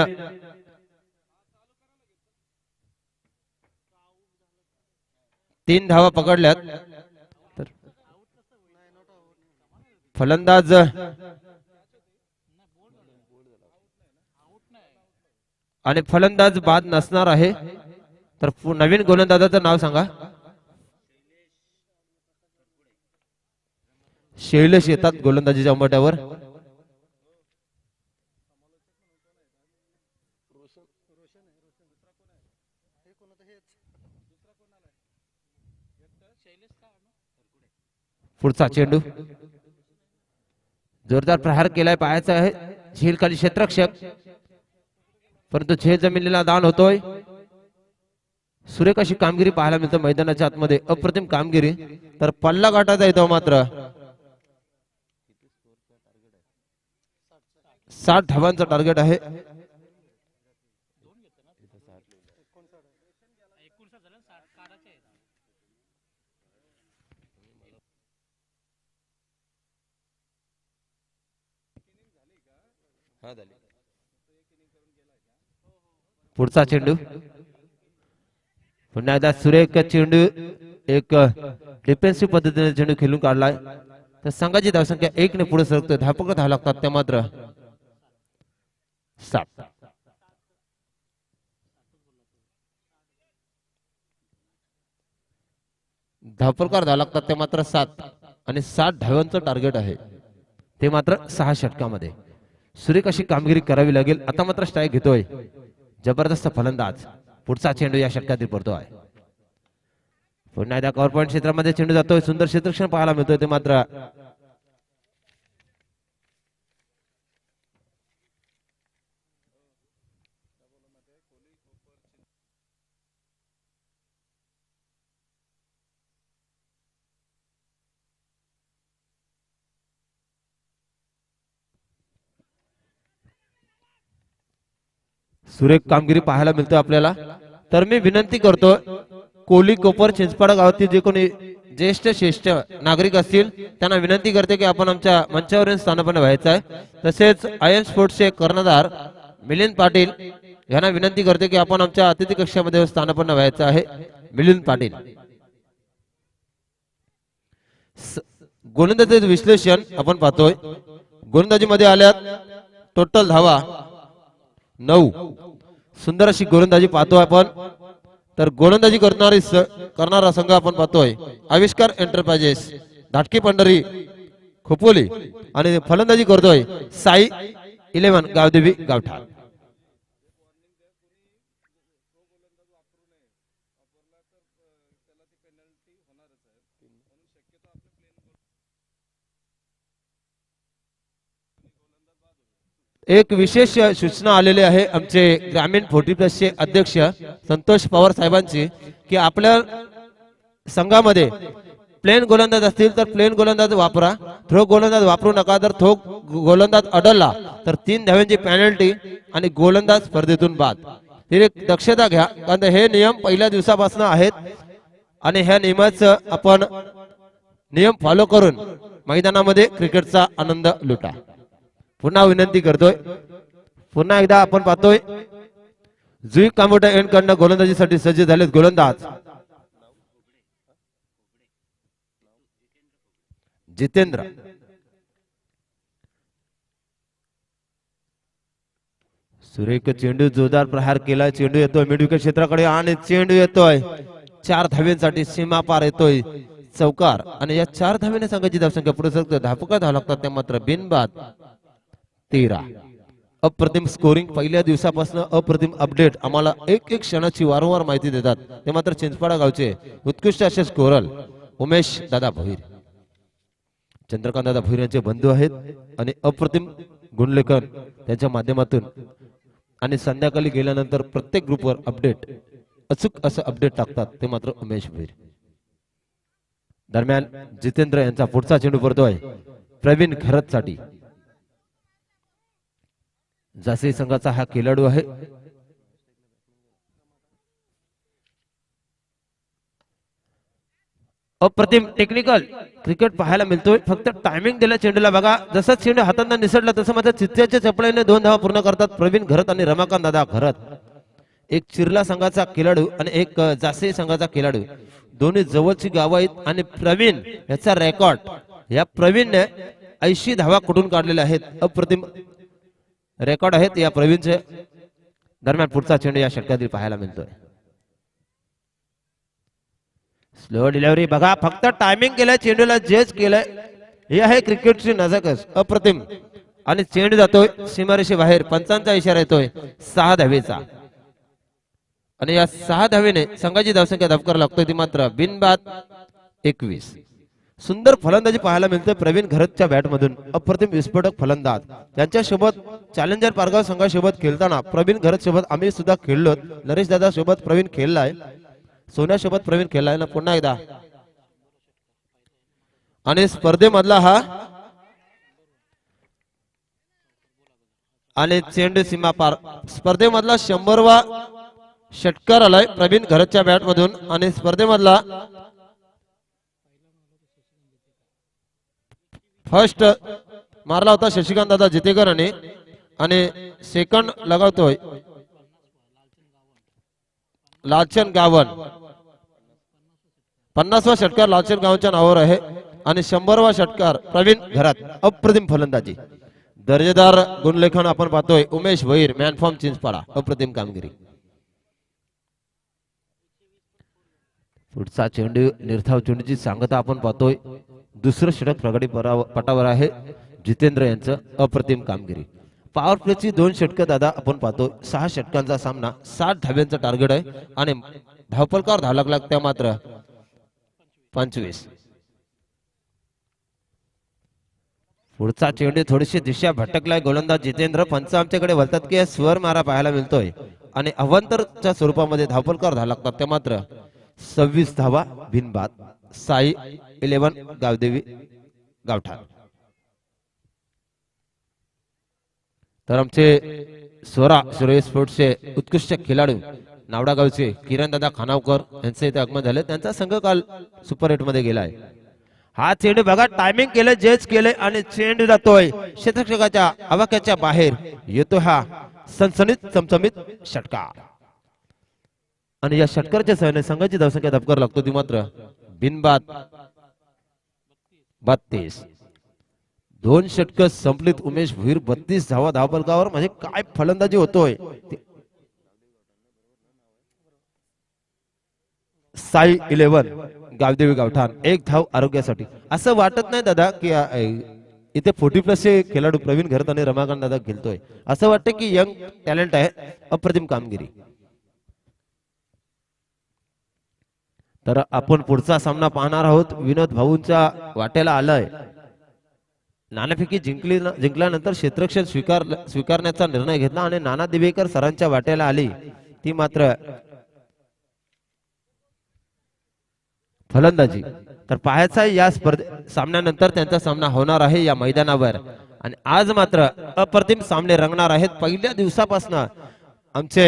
तीन धावा पकडल्यात. तर फलंदाज आणि फलंदाज बाद नसणार आहे. तर नवीन गोलंदाजाचं नाव सांगा. शैलेश येतात गोलंदाजीच्या उंबरठ्यावर. पुढचा चेंडू जोरदार प्रहार केलाय, पायाचा आहे झेल खाली क्षेत्ररक्षक, परंतु झेल जमिनीला दान होतोय. सुरेख अशी कामगिरी पाहायला मिळतं मैदानाच्या आतमध्ये, अप्रतिम कामगिरी. तर पल्ला गाठायचा येतो मात्र 60 धावांचं टार्गेट आहे. पुढचा चेंडू पुन्हा एकदा सुरेख चेंडू, एक डिफेन्सिव्ह पद्धतीने चेंडू खेळून काढलाय. तर संघाची धावसंख्या 1 ने पुढे सरकतोय. धावपकड धाव लागतात त्या मात्र 7. धावपलकार धाव लागतात ते मात्र 7 आणि 60 धावांचं टार्गेट आहे ते मात्र 6 षटकामध्ये. सुरेख अशी कामगिरी करावी लागेल. आता मात्र स्ट्राईक घेतोय जबरदस्त फलंदाज. पुढचा चेंडू या षटकातील पडतोय. पुन्हा एकदा कव्हर पॉइंट क्षेत्रामध्ये चेंडू जातोय. सुंदर क्षेत्ररक्षण पाहायला मिळतोय ते मात्र सुरेख कामगिरी पाहायला मिळतोय आपल्याला. तर मी विनंती करतो कोली कोपर चिंचपाडा गावातील जे कोणी ज्येष्ठ नागरिक असतील त्यांना विनंती करते की आपण आमच्या मंचावर स्थानापन्न व्हायचं आहे. तसेच आयन स्पोर्ट्सचे कर्णधार मिलिंद पाटील यांना विनंती करते की आपण आमच्या अतिथी कक्षामध्ये स्थानापन्न व्हायचं आहे. मिलिंद पाटील. गोलंदाजीचे विश्लेषण आपण पाहतोय. गोलंदाजीमध्ये आल्यात टोटल धावा 9. सुंदर अशी गोलंदाजी पाहतोय आपण. तर गोलंदाजी करणारा संघ आपण पाहतोय आविष्कार एंटरप्राइजेस धाटकी पंढरी खोपोली आणि फलंदाजी करतोय साई 11 गावदेवी गावठाण. एक विशेष सूचना आलेली आहे आमचे ग्रामीण 40+ अध्यक्ष संतोष पवार साहेबांची की आपल्या संघामध्ये प्लेन गोलंदाज असतील तर प्लेन गोलंदाज वापरा, थ्रो गोलंदाज वापरू नका. जर थ्रो गोलंदाज अडलला तर 3 धावांची पेनल्टी आणि गोलंदाज स्पर्धेतून बाद. ही एक दक्षता घ्या कारण हे नियम पहिल्या दिवसापासून आहेत आणि ह्या नियमाचं आपण नियम फॉलो करून मैदानामध्ये क्रिकेटचा आनंद लुटा. पुन्हा विनंती करतोय. पुन्हा एकदा आपण पाहतोय जुई कांबोटा एंड कडनं गोलंदाजीसाठी सज्ज झालेत गोलंदाज जितेंद्र. सुरेख चेंडू, जोरदार प्रहार केला. चेंडू येतोय मिड विकेट क्षेत्राकडे आणि चेंडू येतोय 4 धावेसाठी सीमा पार येतोय चौकार आणि या 4 धावेने संघाची धावसंख्या पुढे सरकते. धावपकड धाव लागतात त्या मात्र बिनबाद 13. अप्रतिम स्कोरिंग पहिल्या दिवसापासून अप्रतिम अपडेट आम्हाला एक क्षणाची वारंवार माहिती देतात ते मात्र चिंचपाडा गावचे उत्कृष्ट असे स्कोरर उमेश दादा भोईर, चंद्रकांत दादा भोईर यांचे बंधू आहेत आणि अप्रतिम गुणलेखन त्यांच्या माध्यमातून आणि संध्याकाळी गेल्यानंतर प्रत्येक ग्रुपवर अपडेट अचूक असं अपडेट टाकतात ते मात्र उमेश भोईर. दरम्यान जितेंद्र यांचा पुढचा चेंडू पडतोय प्रवीण खरत साठी. जासी संघाचा हा खेळाडू आहे. अप्रतिम टेक्निकल क्रिकेट पाहायला मिळतोय. फक्त टायमिंग दिला चेंडूला बघा. जसं चेंडू हातांना निसटला तसं मात्र चित्त्याच्या चपळीने 2 धावा पूर्ण करतात प्रवीण घरत आणि रमाकांत दादा घरत. एक चिरला संघाचा खेळाडू आणि एक जासी संघाचा खेळाडू दोन्ही जवळची गाव आहेत आणि प्रवीण याचा रेकॉर्ड या प्रवीणने 80 धावा कुठून काढलेल्या आहेत. अप्रतिम रेकॉर्ड आहेत या प्रवीणचे. दरम्यान पुढचा चेंडू या षटकातील पाहायला मिळतोय. स्लो डिलिव्हरी बघा. फक्त टायमिंग केलंय चेंडूला जज केलंय हे आहे क्रिकेटची नजाकत अप्रतिम. आणि चेंडू जातोय सीमारेषे बाहेर. पंचांचा इशारा येतोय 6 धावेचा. आणि या 6 धावेने संघाची धावसंख्या धावकर लागतोय ती मात्र बिनबाद 21. सुंदर फलंदाजी पाहायला मिळते प्रवीण घरतच्या बॅट मधून. अप्रतिम विस्फोटक फलंदाज. त्यांच्या सोबत चॅलेंजर पारगाव संघासोबत खेळताना प्रवीण घरत सोबत आम्ही सुद्धा खेळलो. नरेश दादा सोबत प्रवीण खेळलाय, सोन्या सोबत प्रवीण खेळलाय ना पुन्हा एकदा. आणि स्पर्धेमधला हा आणि चेंडू सीमा पार. स्पर्धेमधला 100वा षटकार आलाय प्रवीण घरतच्या बॅट मधून. आणि स्पर्धेमधला फर्स्ट मारला होता शशिकांत दादा जितेकर आणि सेकंड लगावतोय लालचंद गावन. 50वा षटकार लालचंद गावच्या नावावर आहे. आणि 100वा षटकार प्रवीण घरात. अप्रतिम फलंदाजी, दर्जेदार गुणलेखन आपण पाहतोय. उमेश भैर मॅन फ्रॉम चिंचपाडा. अप्रतिम कामगिरी. पुढचा चेंडू निर्धाव चेंडूची सांगता आपण पाहतोय. दुसरं षटक प्रगती पटावर आहे जितेंद्र यांचं. अप्रतिम कामगिरी. पॉवर प्लेची 2 षटकं दादा आपण पाहतो. 6 षटकांचा सामना, 60 धाब्यांचा टार्गेट आहे. आणि धावपलकावर धाव लागला त्या मात्र 25. पुढचा चेंडू थोडीशी दिशा भटकलाय. गोलंदाज जितेंद्र. पंच आमच्याकडे बोलतात की स्वर मारा पाहायला मिळतोय. आणि अवांतरच्या स्वरूपामध्ये धावपलकावर धाव लागतात त्या मात्र 26 धावा बिनबाद. साई 11 गावदेवी गावठाण. तर आमचे स्वरा सुरेश स्पोर्ट्सचे उत्कृष्ट खेळाडू नावडा गावचे किरण दादा खानावकर यांचे इथे आगमन झाले. त्यांचा संघ काल सुपर 8 मध्ये गेलाय. हा चेंडू बघा टायमिंग केलं, जज केले आणि चेंडू जातोय क्षेत्ररक्षकाच्या आवाक्याच्या बाहेर. येतो हा सनसनीत चमचमीत षटकार. आणि या षटकाराच्या सहाय्याने संघाची धावसंख्या धापकर लागतो ती मात्र बिनबाद 32. 2 षटक संपलीत. उमेश भुईर 32 धावा धावपलकावर. म्हणजे काय फलंदाजी होतोय. साई 11 गावदेवी गावठाण. 1 धाव आरोग्यासाठी. असं वाटत नाही दादा की इथे 40+ खेळाडू प्रवीण घरत आणि रमाकांत दादा खेळतोय. असं वाटतं की यंग टॅलेंट आहे. अप्रतिम कामगिरी. तर आपण पुढचा सामना पाहणार आहोत. विनोद भाऊंच्या वाट्याला आलाय. नाणेफेकी जिंकल्यानंतर क्षेत्ररक्षण स्वीकारण्याचा निर्णय घेतला आणि नाना दिवेकर सरांच्या वाट्याला आली ती मात्र फलंदाजी. तर पाहायचा या सामन्यानंतर त्यांचा सामना होणार आहे या मैदानावर. आणि आज मात्र अप्रतिम सामने रंगणार आहेत. पहिल्या दिवसापासून आमचे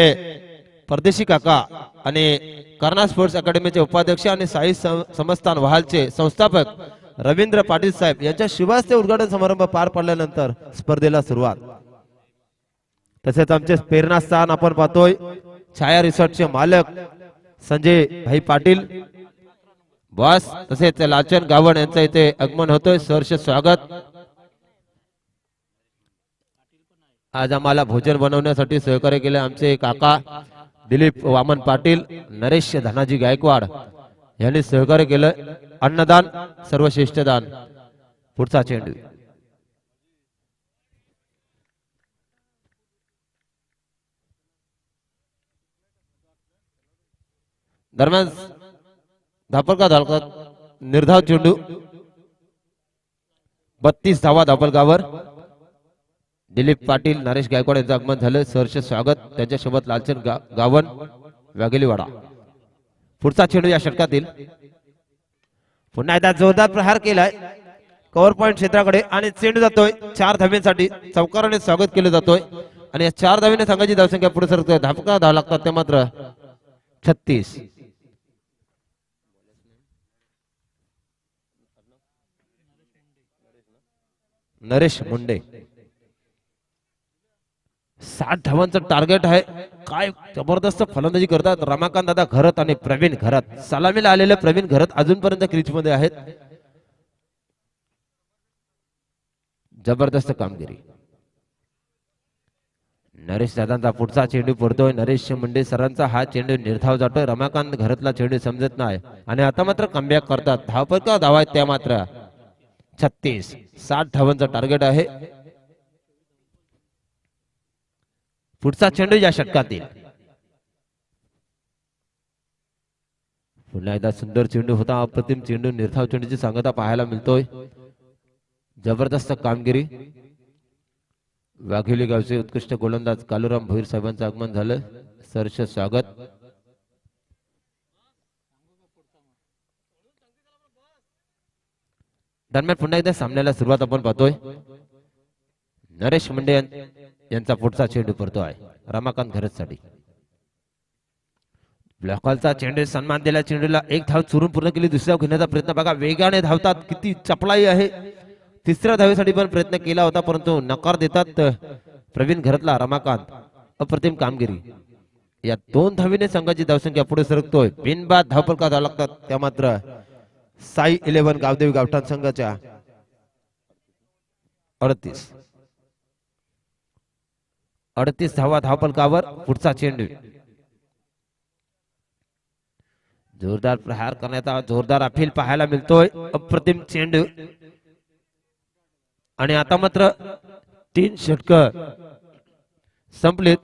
परदेशी काका आणि कर्णा स्पोर्ट्स अकॅडमीचे उपाध्यक्ष आणि साई समस्थान वहालचे संस्थापक रवींद्र पाटील साहेब यांच्या शुभास्ते उद्घाटन समारंभ पार पडल्यानंतर स्पर्धेला सुरुवात. तसेच आमचे प्रेरणास्थान आपण पाहतोय छाया रिसॉर्टचे मालक संजय भाई पाटील बॉस तसेच लालचंद गावण यांचं इथे आगमन होतोय. सहर्ष स्वागत. आज आम्हाला भोजन बनवण्यासाठी सहकार्य केले आमचे काका दिलीप वामन पाटील, नरेश धनाजी गायकवाड यांनी सहकार्य केलं. अन्नदान सर्वश्रेष्ठ दान. पुढचा चेंडू दरम्यान धापलका धालकात निर्धाव चेंडू 32 धावा धापलकावर. दिलीप पाटील नरेश गायकवाड यांचं आगमन झालं. सहर्ष स्वागत. त्यांच्यासोबत लालचंद गावन वाघेलीवाडा. पुढचा चेंडू या षटकातील. पुन्हा एकदा जोरदार प्रहार केलाय कव्हर पॉइंट क्षेत्राकडे आणि चेंडू जातोय 4 धाव्यांसाठी. चौकाराने स्वागत केलं जातोय आणि या 4 धाव्याने संघाची धावसंख्या पुढे सरकतोय. धापका धाव लागतात ते मात्र 36. नरेश मुंडे 60 धावांचं टार्गेट आहे. काय जबरदस्त फलंदाजी करतात रमाकांत दादा घरत आणि प्रवीण घरत. सलामीला आलेले प्रवीण घरत अजूनपर्यंत क्रीज मध्ये आहेत. जबरदस्त कामगिरी. नरेश दादांचा पुढचा चेंडू पडतोय. नरेश मुंडे सरांचा हा चेंडू निर्धाव जातोय. रमाकांत घरतला चेंडू समजत नाही आणि आता मात्र कमबॅक करतात. धावपलका धावा त्या मात्र 36. 60 धावांचा टार्गेट आहे. पुढचा चेंडू या षटकातील. पुन्हा एकदा सुंदर चेंडू होता. अप्रतिम चेंडू. निर्धाव चेंडूची सांगता पाहायला मिळतोय. जबरदस्त कामगिरी. वाघिवली गावचे उत्कृष्ट गोलंदाज कालूराम भोईर साहेबांचं आगमन झालं. सहर्ष स्वागत. दरम्यान पुन्हा एकदा सामन्याला सुरुवात आपण पाहतोय. नरेश मुंडे यांचा पुढचा चेंडू पडतो आहे रमाकांत घरतसाठी. ब्लॉकॉलचा चेंडू. सन्मान दिला चेंडूला. एक धाव चुरून पूर्ण केली. दुसऱ्या घेण्याचा प्रयत्न बघा. वेगाने धावतात. किती चपळाई आहे. तिसऱ्या धावेसाठी पण प्रयत्न केला होता परंतु नकार देतात प्रवीण घरतला. रमाकांत अप्रतिम कामगिरी. या 2 धावीने संघाची धावसंख्या पुढे सरकतोय. बिनबाद धावफलका धाव लागतात त्या मात्र साई 11 गावदेवी गावठाण संघाच्या 38 धावा धावफलकावर. पुढचा चेंडू. जोरदार प्रहार करण्याचा जोरदार अपील पाहायला मिळतोय. अप्रतिम चेंडू. आणि आता मात्र 3 षटक संपलेत.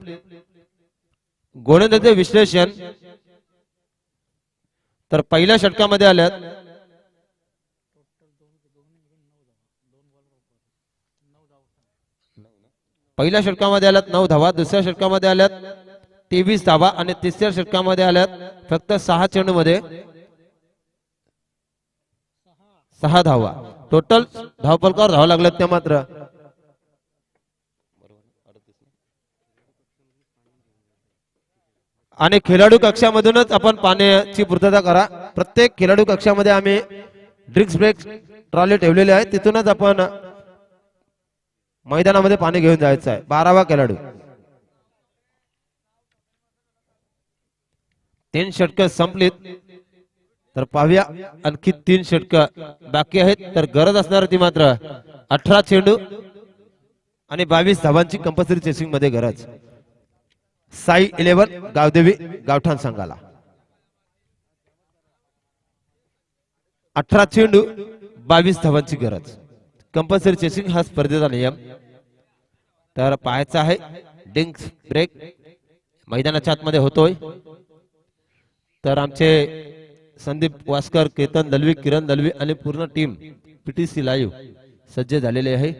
गोलंदाजीचे विश्लेषण तर पहिल्या षटकामध्ये आल्यात पहिल्या षटकामध्ये आल्यात 9 धावा. दुसऱ्या षटकामध्ये आल्यात 23 धावा आणि तिसऱ्या षटकामध्ये आल्यात फक्त 6 चेंडू मध्ये 6 धावा. टोटल धावफलकावर धावा लागल्यात त्या मात्र आणि खेळाडू कक्षामधूनच आपण पाण्याची पूर्तता करा. प्रत्येक खेळाडू कक्षामध्ये आम्ही ड्रिंक्स ब्रेक ट्रॉली ठेवलेले आहे. तिथूनच आपण मैदानामध्ये पाणी घेऊन जायचं आहे. 12वा खेळाडू. 3 षटक संपलीत. तर पाहूया आणखी 3 षटक बाकी आहेत. तर गरज असणार ती मात्र 18 चेंडू आणि 22 धावांची कंपल्सरी चेसिंग मध्ये गरज साई 11 गावदेवी गावठाण संघाला. 18 चेंडू 22 धावांची गरज. कंपल्सरी चेसिंग हा स्पर्धेचा नियम. तर पाहायचा आहे डिंक्स ब्रेक मैदानाच्या आतमध्ये होतोय. तर आमचे संदीप वास्कर, केतन दलवी, किरण दलवी आणि पूर्ण टीम पीटीसी लाईव्ह सज्ज झालेले आहे.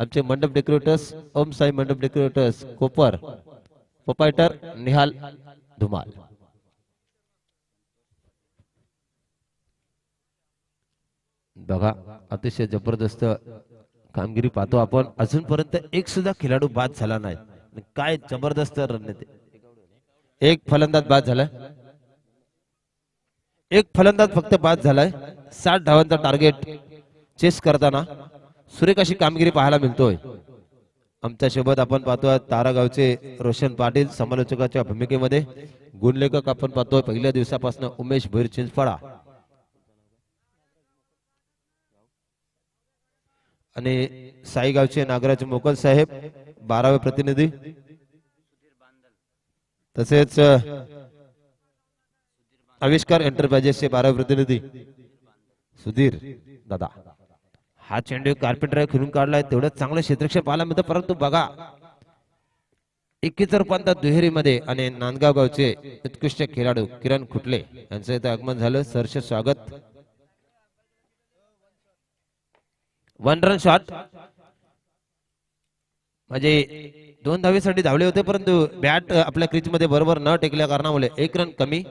आमचे मंडप डेकोरेटर्स ओम साई मंडप डेकोरेटर्स कोपर, प्रोपायटर निहाल धुमाल. बघा अतिशय जबरदस्त कामगिरी पाहतो आपण. अजूनपर्यंत एक सुद्धा खेळाडू बाद झाला नाही. काय जबरदस्त रणनीती. एक फलंदाज बाद झालाय. एक फलंदाज फक्त बाद झालाय. 60 धावांचा टार्गेट चेस करताना सुरेख अशी कामगिरी पाहायला मिळतोय. आमच्या सोबत आपण पाहतोय तारागावचे रोशन पाटील समालोचकाच्या भूमिकेमध्ये. गुणलेखक आपण पाहतोय पहिल्या दिवसापासून उमेश भैर चिंचपाडा आणि साईगावचे नागराज मोकल साहेब 12वे प्रतिनिधी. तसेच आविष्कार एंटरप्राइजेसचे 12वे प्रतिनिधी सुधीर दादा. हा चेंडू कार्पेंटर खेळून काढलाय. तेवढं चांगलं क्षेत्रक्षण पाहायला मिळतं परंतु बघा एकीचं रूपांतर दुहेरीमध्ये आणि नांदगाव गावचे उत्कृष्ट खेळाडू किरण खुटले यांचं इथं आगमन झालं. सहर्ष स्वागत. 1 रन शॉट म्हणजे 2 धावेसाठी धावले होते परंतु बॅट आपल्या क्रीज मध्ये बरोबर न टेकल्या कारणामुळे 1 रन कमी.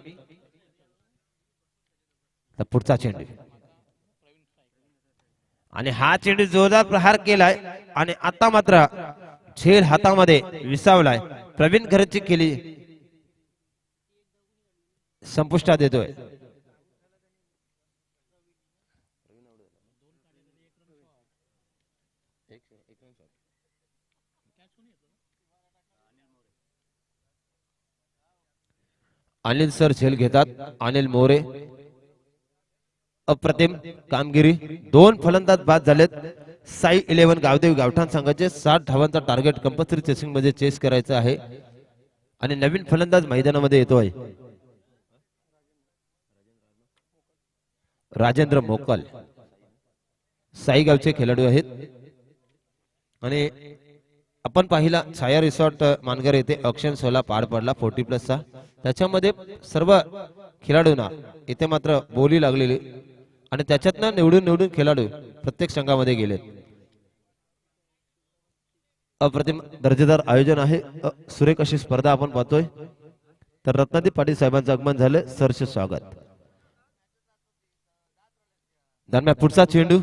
पुढचा चेंडू आणि हा चेंडू जोरदार प्रहार केलाय आणि आता मात्र झेल हातामध्ये विसावलाय. प्रवीण घरची केली संपुष्टात येतोय. अनिल सर झेल घेतात. अनिल मोरे. अप्रतिम कामगिरी. 2 फलंदाज बाद झालेत. साई 11 गावदेवी गावठाण संघाचे 60 धावांचा टार्गेट कंपल्सरी चेसिंग मध्ये चेस करायचं आहे आणि नवीन फलंदाज मैदानामध्ये येतोय राजेंद्र मोकल. साईगावचे खेळाडू आहेत. आणि आपण पाहिला छाया रिसॉर्ट मानगर येथे ऑक्शन सोला पार पडला 40+चा. त्याच्यामध्ये सर्व खेळाडूंना इथे मात्र बोली लागलेली आणि त्याच्यातनं निवडून खेळाडू प्रत्येक संघामध्ये गेले. अप्रतिम दर्जेदार आयोजन आहे. सुरेख अशी स्पर्धा आपण पाहतोय. तर रत्नादीप पाटील साहेबांचं आगमन झालं. सरस स्वागत. दरम्यान पुढचा चेंडू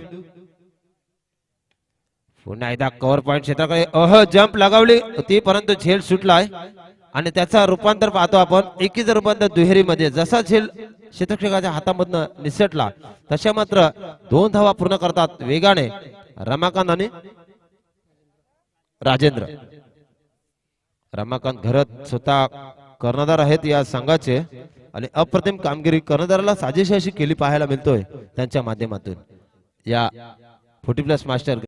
पुन्हा एकदा कव्हर पॉइंट क्षेत्राकडे जंप लगावली होती परंतु झेल सुटलाय आणि त्याचा रूपांतर पाहतो आपण एकीचं रूपांतर दुहेरीमध्ये. जसा झेल क्षेत्ररक्षकाच्या हातामधनं निसटला तशा मात्र 2 धावा पूर्ण करतात वेगाने रमाकांत आणि राजेंद्र. रमाकांत घरत स्वतः कर्णधार आहेत या संघाचे आणि अप्रतिम कामगिरी कर्णधाराला साजेशी अशी केली पाहायला मिळतोय त्यांच्या माध्यमातून या 40+ मास्टर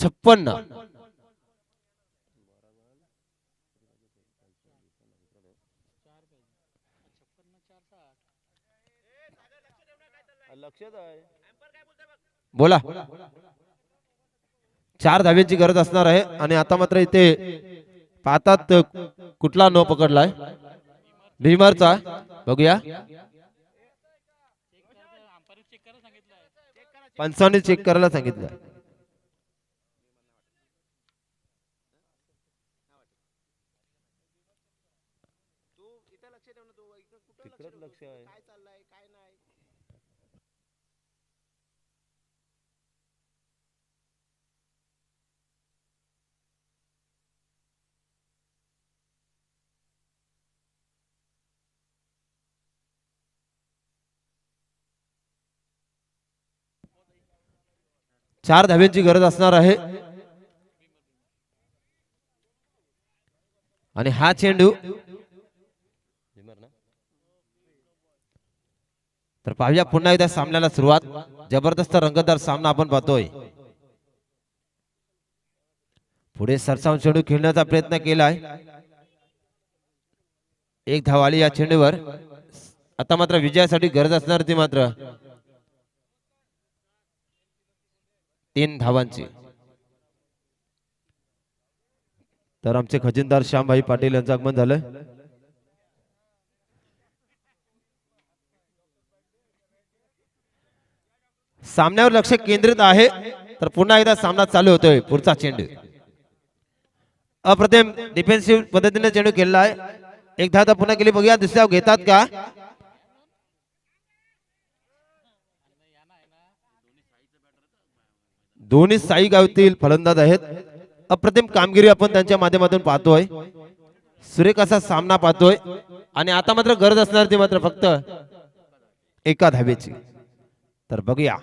56. बोला. 4 धाव्यांची गरज असणार आहे आणि आता मात्र इथे पाहतात कुठला नो पकडलाय. भीमरचा बघूया. पंचाने चेक करायला सांगितलं. चार धाव्यांची गरज असणार आहे आणि हा चेंडू तर पाहूया पुन्हा एकदा सामन्याला सुरुवात. जबरदस्त रंगतदार सामना आपण पाहतोय. पुढे सरसावून चेंडू खेळण्याचा प्रयत्न केलाय. एक धाव आली या चेंडूवर. आता मात्र विजयासाठी गरज असणार ती मात्र 3 धावांची. तर आमचे खजिनदार श्यामभाई पाटील यांचं आगमन झालं. सामन्यावर लक्ष केंद्रित आहे. तर पुन्हा एकदा सामना चालू होतोय. पुढचा चेंडू अप्रतिम डिफेन्सिव्ह पद्धतीने चेंडू खेळला आहे. एक धाव तर पुन्हा केली. बघूया दुसऱ्या घेतात का. दोन्ही साई गावातील फलंदाज आहेत. अप्रतिम कामगिरी आपण त्यांच्या माध्यमातून पाहतोय. सुरेख असा सामना पाहतोय आणि आता मात्र गरज असणार ती मात्र फक्त एका धावेची. तर बघूया.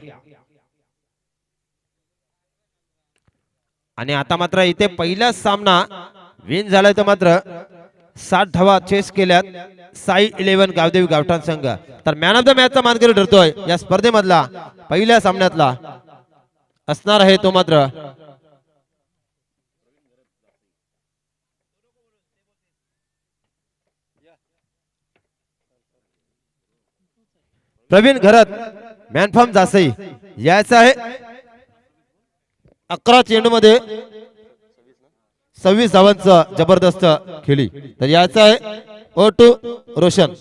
आणि आता मात्र इथे पहिला सामना विन झालाय. तर मात्र 60 धावा चेस केल्यात साई 11 गावदेवी गावठाण संघ. तर मॅन ऑफ द मॅचचा मानकरी ठरतोय या स्पर्धेमधला. पहिल्या सामन्यातला असणार आहे तो मात्र प्रवीण घरत मॅनफॉर्म जासई. यायचं आहे 11 चेंडू मध्ये 26 धावांचा जबरदस्त खेळी. तर यायचं आहे O2 रोशन.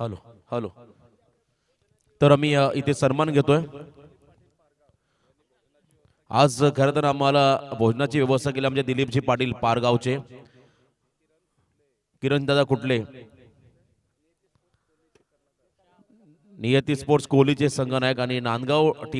Hello hello. तर आम्ही इथे सन्मान घेतोय. आज खरं तर आम्हाला भोजनाची व्यवस्था केली आमचे दिलीपजी पाटील पारगावचे, किरणदादा कुटले, नियती स्पोर्ट्स कोहलीचे संघनायक आणि नांदगाव टीम